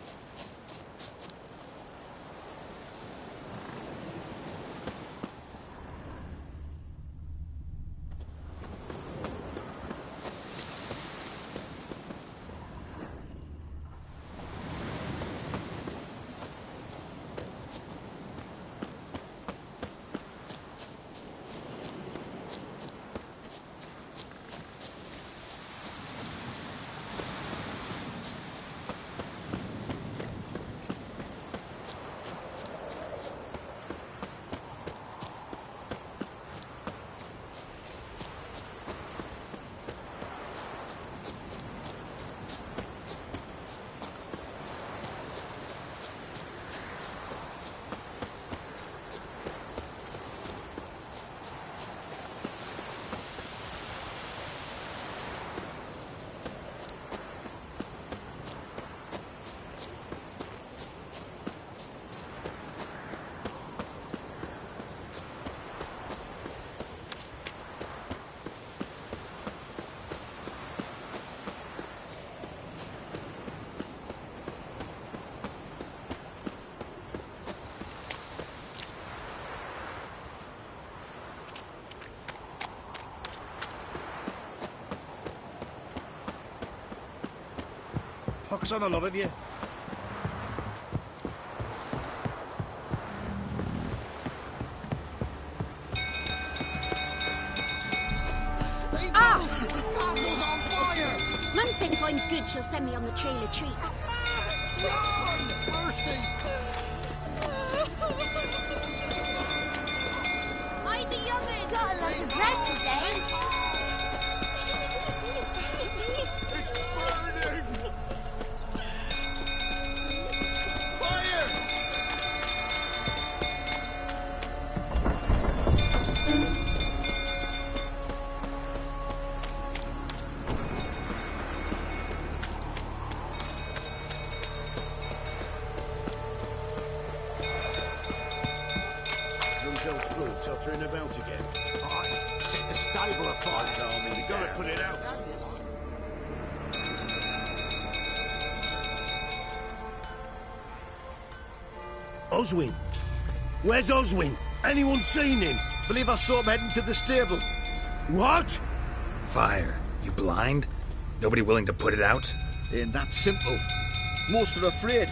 Pox on the lot of you. Castle's on fire! Mum said if I'm good, she'll send me on the trail of treats. Hi, the young'un! Got a lot of bread today. It's burning! Fire! Drunk old fool tottering about again. Aye, set the stable afire. We gotta put it out. Oswin? Where's Oswin? Anyone seen him? Believe I saw him heading to the stable. What? Fire. You blind? Nobody willing to put it out? Ain't that simple. Most are afraid.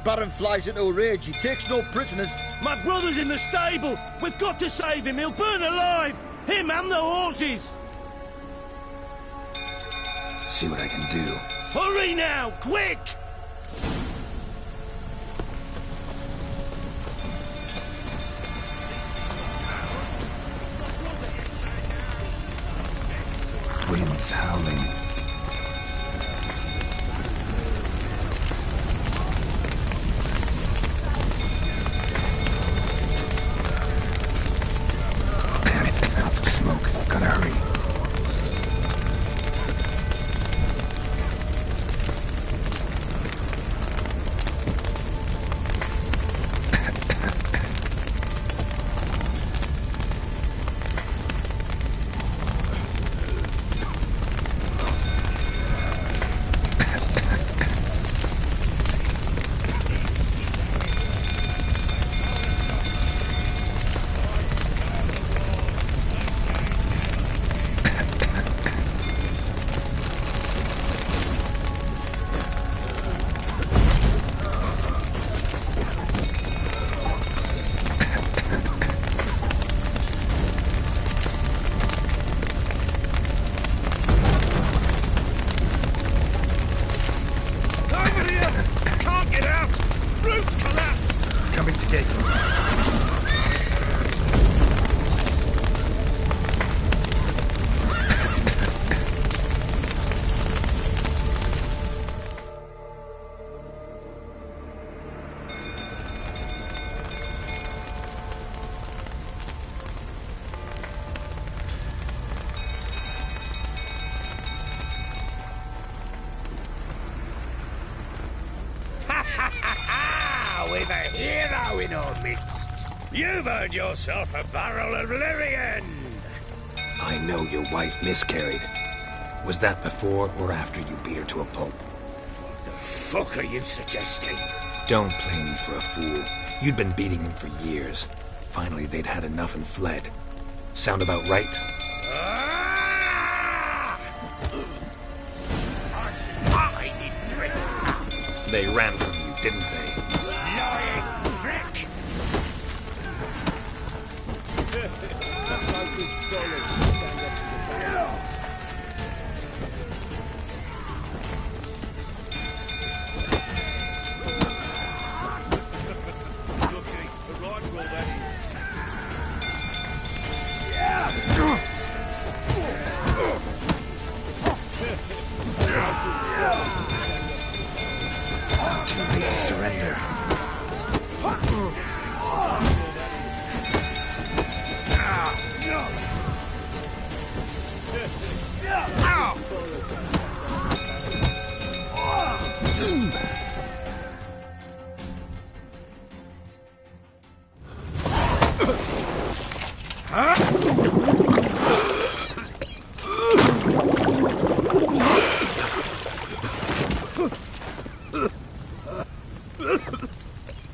Baron flies into a rage. He takes no prisoners. My brother's in the stable! We've got to save him! He'll burn alive! Him and the horses! See what I can do. Hurry now! Quick! Winds howling. Damn it, lots of smoke. Gotta hurry. Over here! Can't get out! Roof's collapsed! Coming to get you. We've a hero in our midst. You've earned yourself a barrel of Lyrian. I know your wife miscarried. Was that before or after you beat her to a pulp? What the fuck are you suggesting? Don't play me for a fool. You'd been beating him for years. Finally, they'd had enough and fled. Sound about right? I prick. They ran from you, didn't they? Lying prick. Too late to surrender.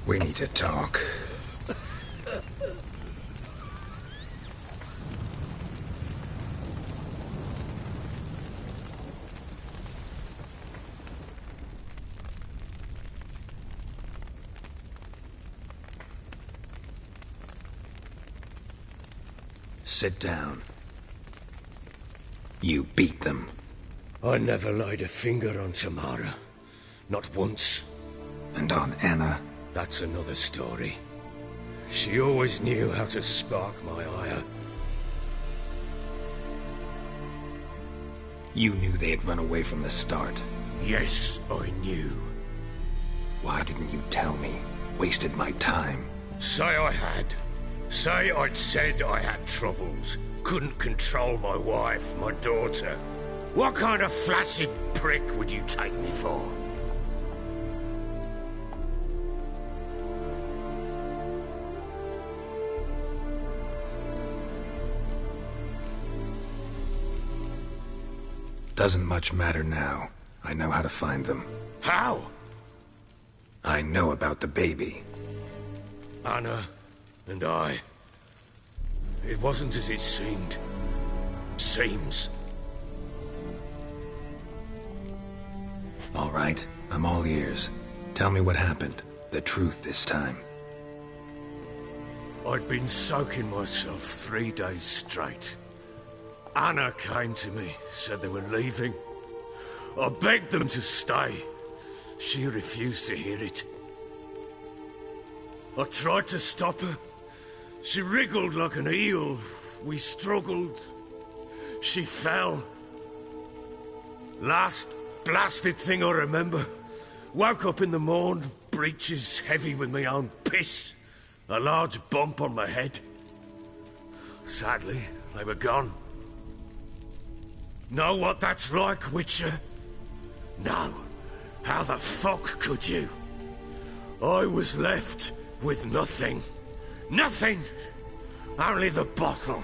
We need to talk. Sit down. You beat them. I never laid a finger on Tamara. Not once. And on Anna? That's another story. She always knew how to spark my ire. You knew they had run away from the start? Yes, I knew. Why didn't you tell me? Wasted my time. Say I had. Say I'd said I had troubles. Couldn't control my wife, my daughter. What kind of flaccid prick would you take me for? Doesn't much matter now. I know how to find them. How? I know about the baby. Anna and I... It wasn't as it seemed. Seems. All right, I'm all ears. Tell me what happened. The truth this time. I'd been soaking myself 3 days straight. Anna came to me, said they were leaving. I begged them to stay. She refused to hear it. I tried to stop her. She wriggled like an eel. We struggled. She fell. Last blasted thing I remember. Woke up in the morn, breeches heavy with my own piss. A large bump on my head. Sadly, they were gone. Know what that's like, Witcher? No. How the fuck could you? I was left with nothing. Nothing! Only the bottle.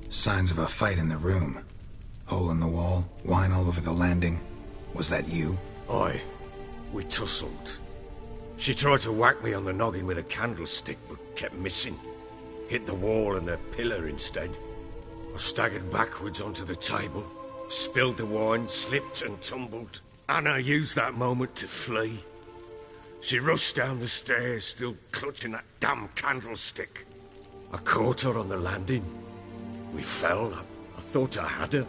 Signs of a fight in the room. Hole in the wall, wine all over the landing. Was that you? Aye. We tussled. She tried to whack me on the noggin with a candlestick, but kept missing. Hit the wall and a pillar instead. I staggered backwards onto the table, spilled the wine, slipped and tumbled. Anna used that moment to flee. She rushed down the stairs, still clutching that damn candlestick. I caught her on the landing. We fell. I thought I had her.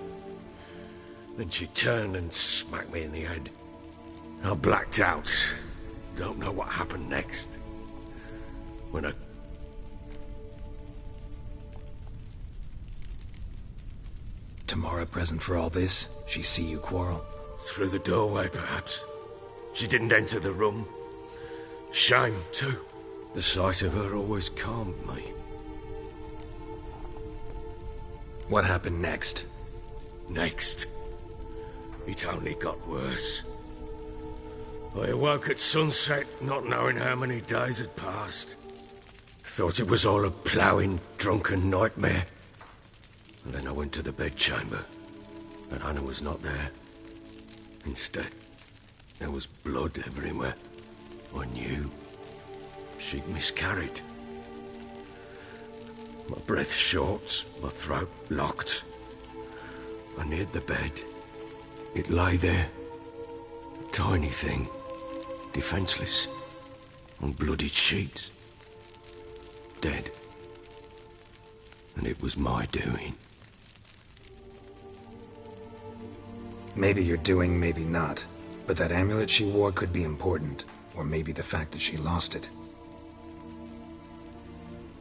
Then she turned and smacked me in the head. I blacked out. Don't know what happened next. When Tamara present for all this? She see you quarrel? Through the doorway, perhaps. She didn't enter the room. Shame, too. The sight of her always calmed me. What happened next? Next? It only got worse. I awoke at sunset, not knowing how many days had passed. Thought it was all a ploughing, drunken nightmare. And then I went to the bedchamber, and Anna was not there. Instead, there was blood everywhere. I knew she'd miscarried. My breath short, my throat locked. I neared the bed. It lay there, a tiny thing, defenseless, on bloodied sheets. Dead. And it was my doing. Maybe you're doing, maybe not. But that amulet she wore could be important. Or maybe the fact that she lost it.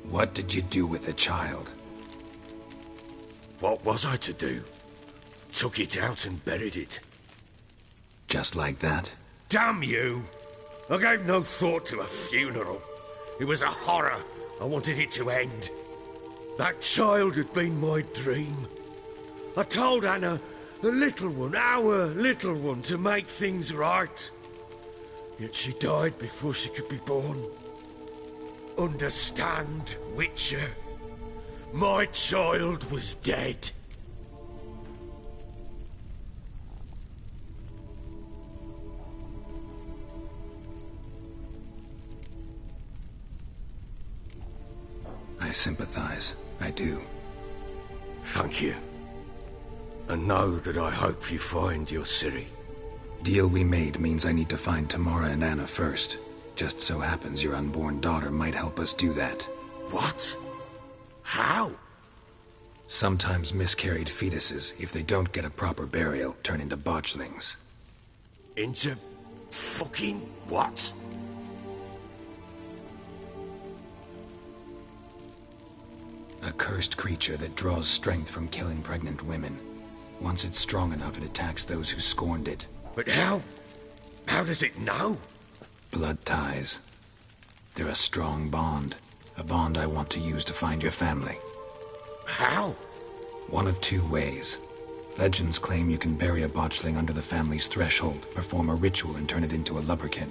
What did you do with the child? What was I to do? Took it out and buried it. Just like that? Damn you! I gave no thought to a funeral. It was a horror. I wanted it to end. That child had been my dream. I told Anna, the little one, our little one, to make things right. Yet she died before she could be born. Understand, Witcher? My child was dead. I sympathize. I do. Thank you. And know that I hope you find your Ciri. Deal we made means I need to find Tamara and Anna first. Just so happens your unborn daughter might help us do that. What? How? Sometimes miscarried fetuses, if they don't get a proper burial, turn into botchlings. Into fucking what? A cursed creature that draws strength from killing pregnant women. Once it's strong enough, it attacks those who scorned it. But how? How does it know? Blood ties. They're a strong bond. A bond I want to use to find your family. How? One of two ways. Legends claim you can bury a botchling under the family's threshold, perform a ritual and turn it into a lubberkin.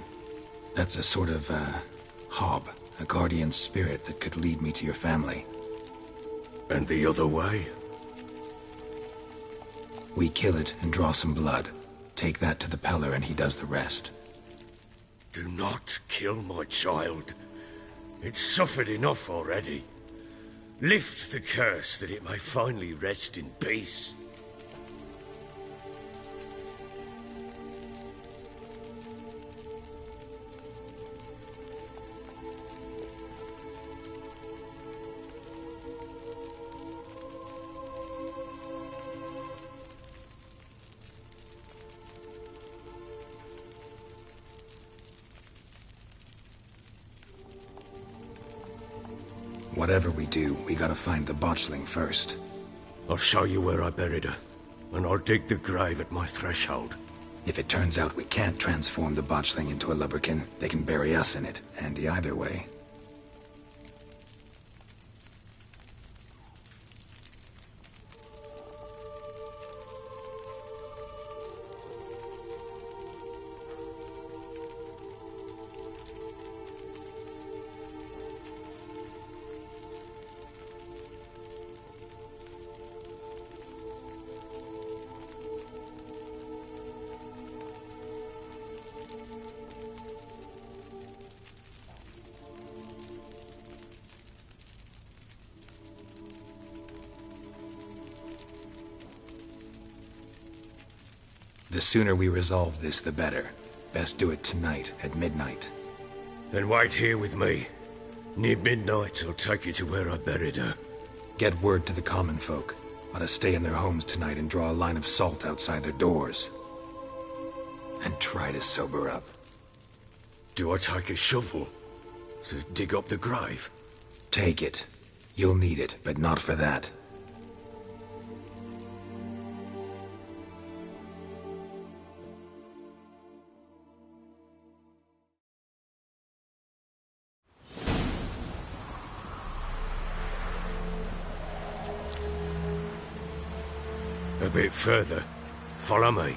That's a sort of, hob, a guardian spirit that could lead me to your family. And the other way? We kill it and draw some blood. Take that to the Peller and he does the rest. Do not kill my child. It's suffered enough already. Lift the curse that it may finally rest in peace. Whatever we do, we gotta find the botchling first. I'll show you where I buried her, and I'll dig the grave at my threshold. If it turns out we can't transform the botchling into a lubberkin, they can bury us in it. Handy either way. The sooner we resolve this, the better. Best do it tonight, at midnight. Then wait here with me. Near midnight, I'll take you to where I buried her. Get word to the common folk. Ought to stay in their homes tonight and draw a line of salt outside their doors. And try to sober up. Do I take a shovel to dig up the grave? Take it. You'll need it, but not for that. A bit further. Follow me.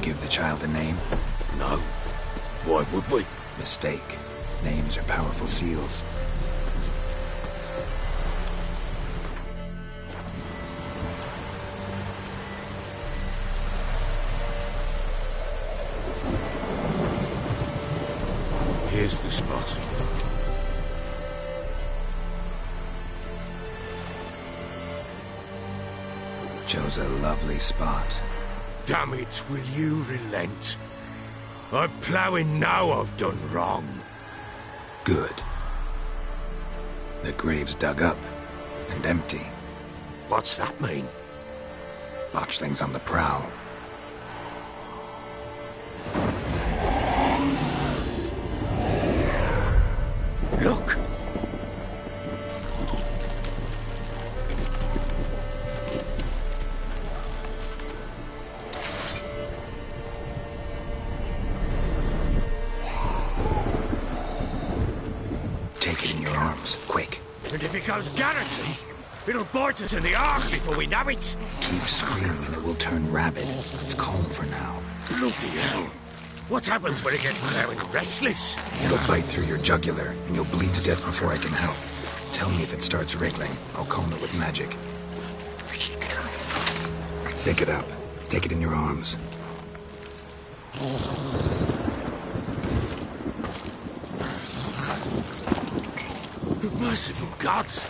Give the child a name? No. Why would we? Mistake. Names are powerful seals. Here's the spot. Chose a lovely spot. Damn it, will you relent? I'm ploughing now I've done wrong. Good. The grave's dug up and empty. What's that mean? Botchling's on the prowl. Look! Quick. And if it goes garroting, it'll bite us in the arse before we know it. Keep screaming and it will turn rabid. It's calm for now. Bloody hell. What happens when it gets very restless? It'll bite through your jugular and you'll bleed to death before I can help. Tell me if it starts wriggling. I'll calm it with magic. Pick it up. Take it in your arms. Merciful gods!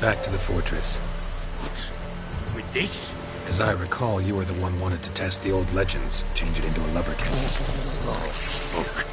Back to the fortress. What? With this? As I recall, you were the one wanted to test the old legends, change it into a lubberkin. Oh, fuck.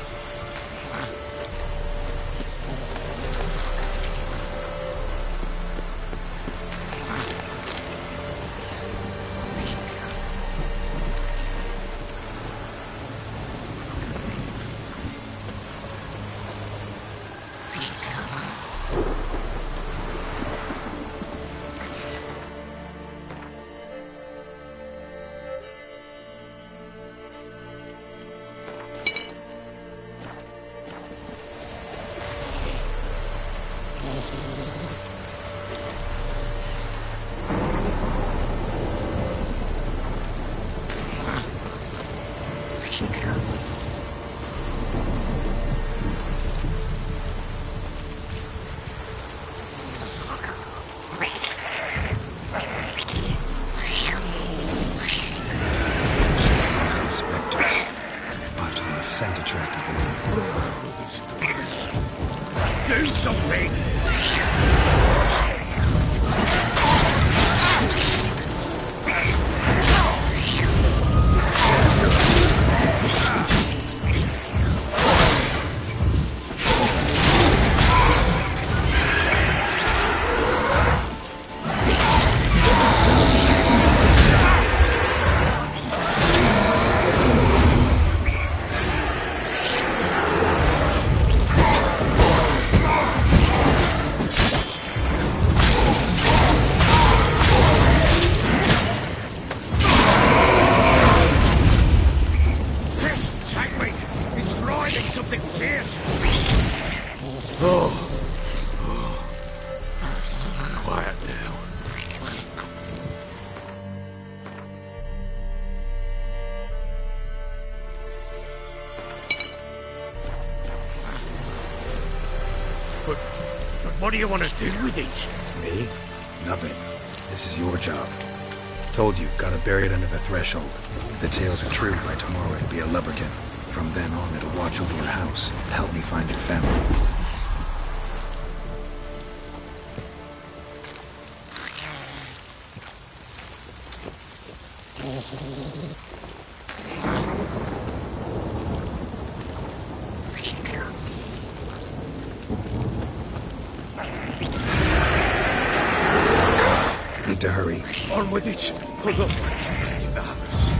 scent attracted them. Do something! Quiet now. But what do you want to do with it? Me? Nothing. This is your job. Told you, gotta bury it under the threshold. If the tales are true, by tomorrow it'll be a lubberkin. From then on, it'll watch over your house and help me find your family. Need to hurry. On with it. Hold on, devours.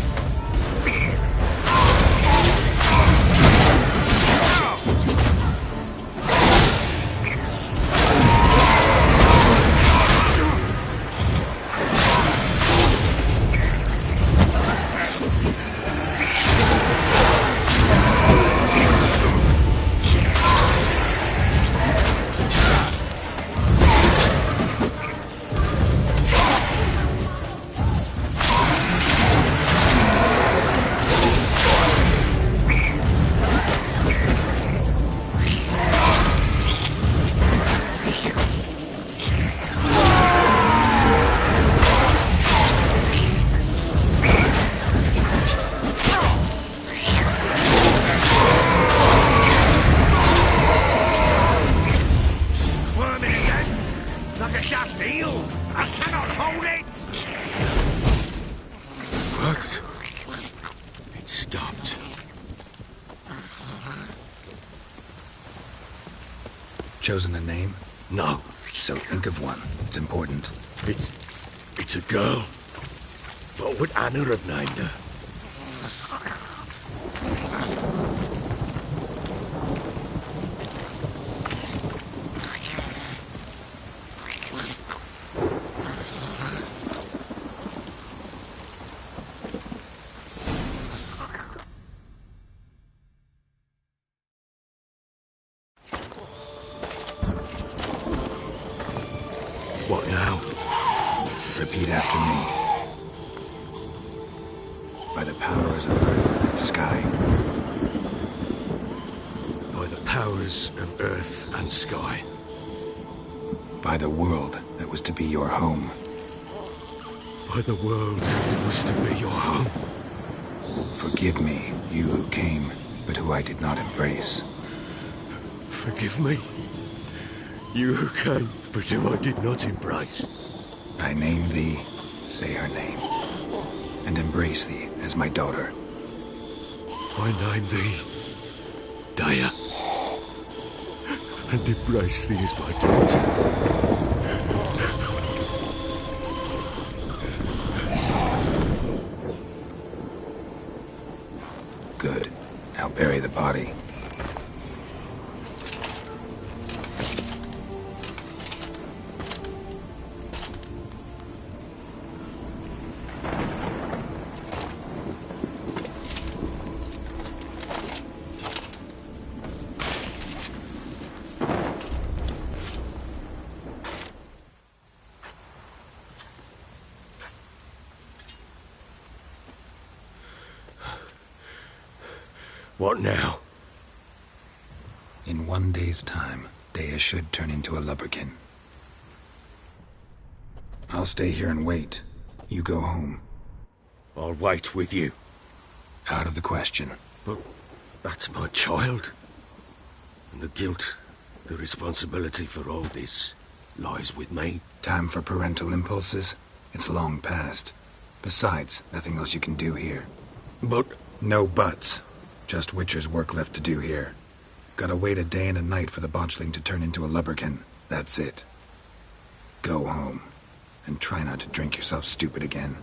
Chosen a name? No. So think of one. It's important. It's a girl. What would Anna have named her? What now? Repeat after me. By the powers of earth and sky. By the powers of earth and sky. By the world that was to be your home. By the world that was to be your home. Forgive me, you who came, but who I did not embrace. Forgive me, you who came, but who I did not embrace. I name thee, say her name, and embrace thee as my daughter. I name thee, Daya, and embrace thee as my daughter. Good. Now bury the body. What now? In 1 day's time, Daya should turn into a lubberkin. I'll stay here and wait. You go home. I'll wait with you. Out of the question. But That's my child. And the guilt, the responsibility for all this lies with me. Time for parental impulses? It's long past. Besides, nothing else you can do here. But... No buts. Just Witcher's work left to do here. Gotta wait a day and a night for the botchling to turn into a lubberkin. That's it. Go home. And try not to drink yourself stupid again.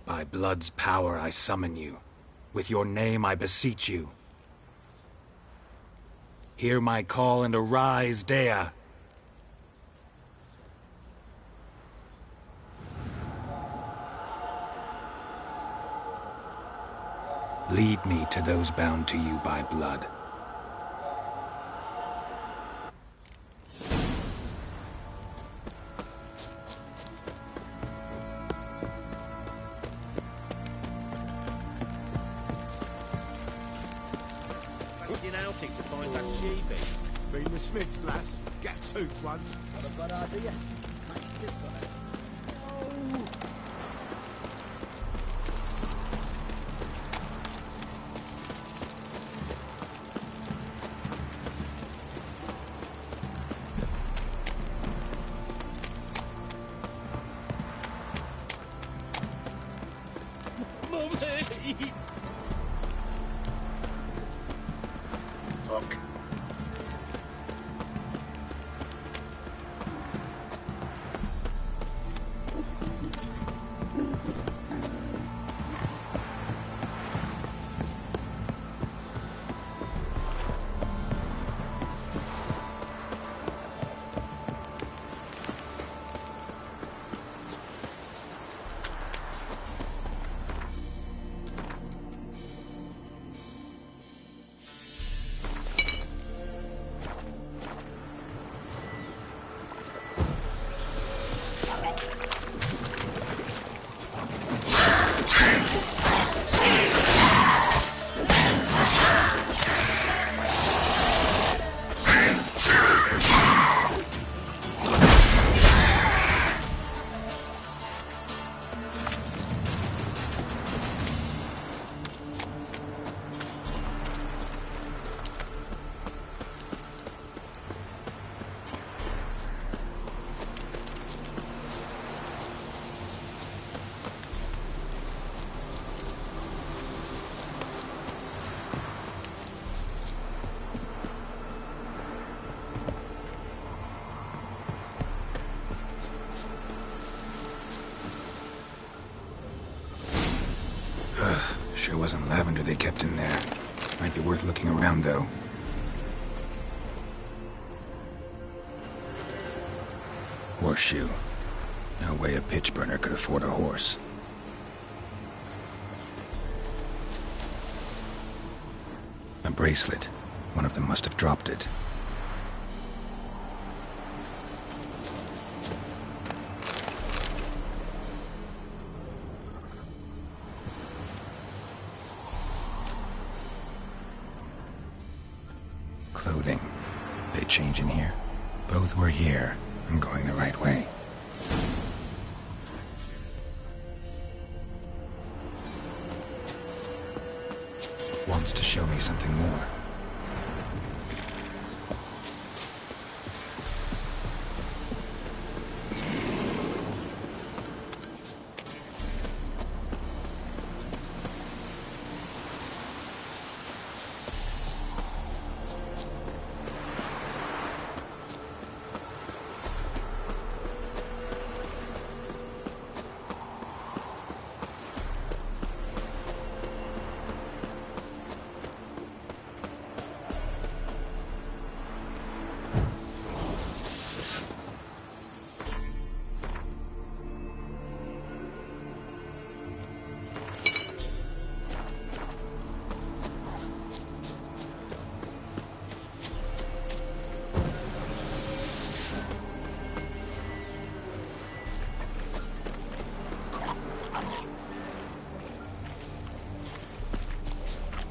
By blood's power I summon you. With your name I beseech you. Hear my call and arise, Dea. Lead me to those bound to you by blood. To find that sheepy. Been the Smiths, lass. Get toothed once. Got a good idea. Nice tips on it. Mummy! Fuck. Sure wasn't lavender they kept in there. Might be worth looking around, though. Horseshoe. No way a pitch burner could afford a horse. A bracelet. One of them must have dropped it. Clothing. They change in here? Both were here. I'm going the right way. Wants to show me something more.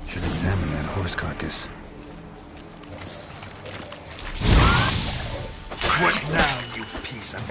Should examine that horse carcass. What now, you piece of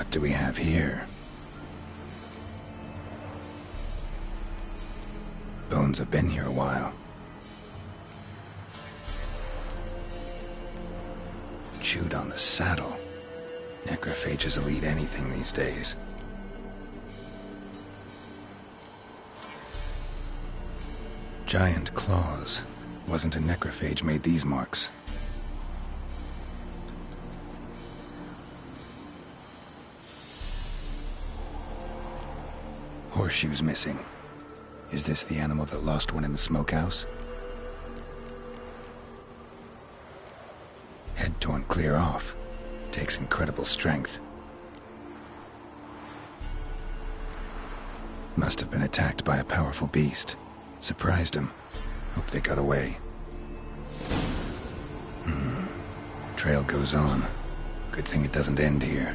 What do we have here? Bones have been here a while. Chewed on the saddle. Necrophages will eat anything these days. Giant claws. Wasn't a necrophage made these marks. Horseshoes missing. Is this the animal that lost one in the smokehouse? Head torn clear off. Takes incredible strength. Must have been attacked by a powerful beast. Surprised him. Hope they got away. Trail goes on. Good thing it doesn't end here.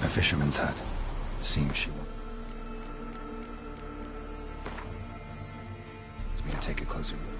A fisherman's hut. Seems she... Let's take a closer look.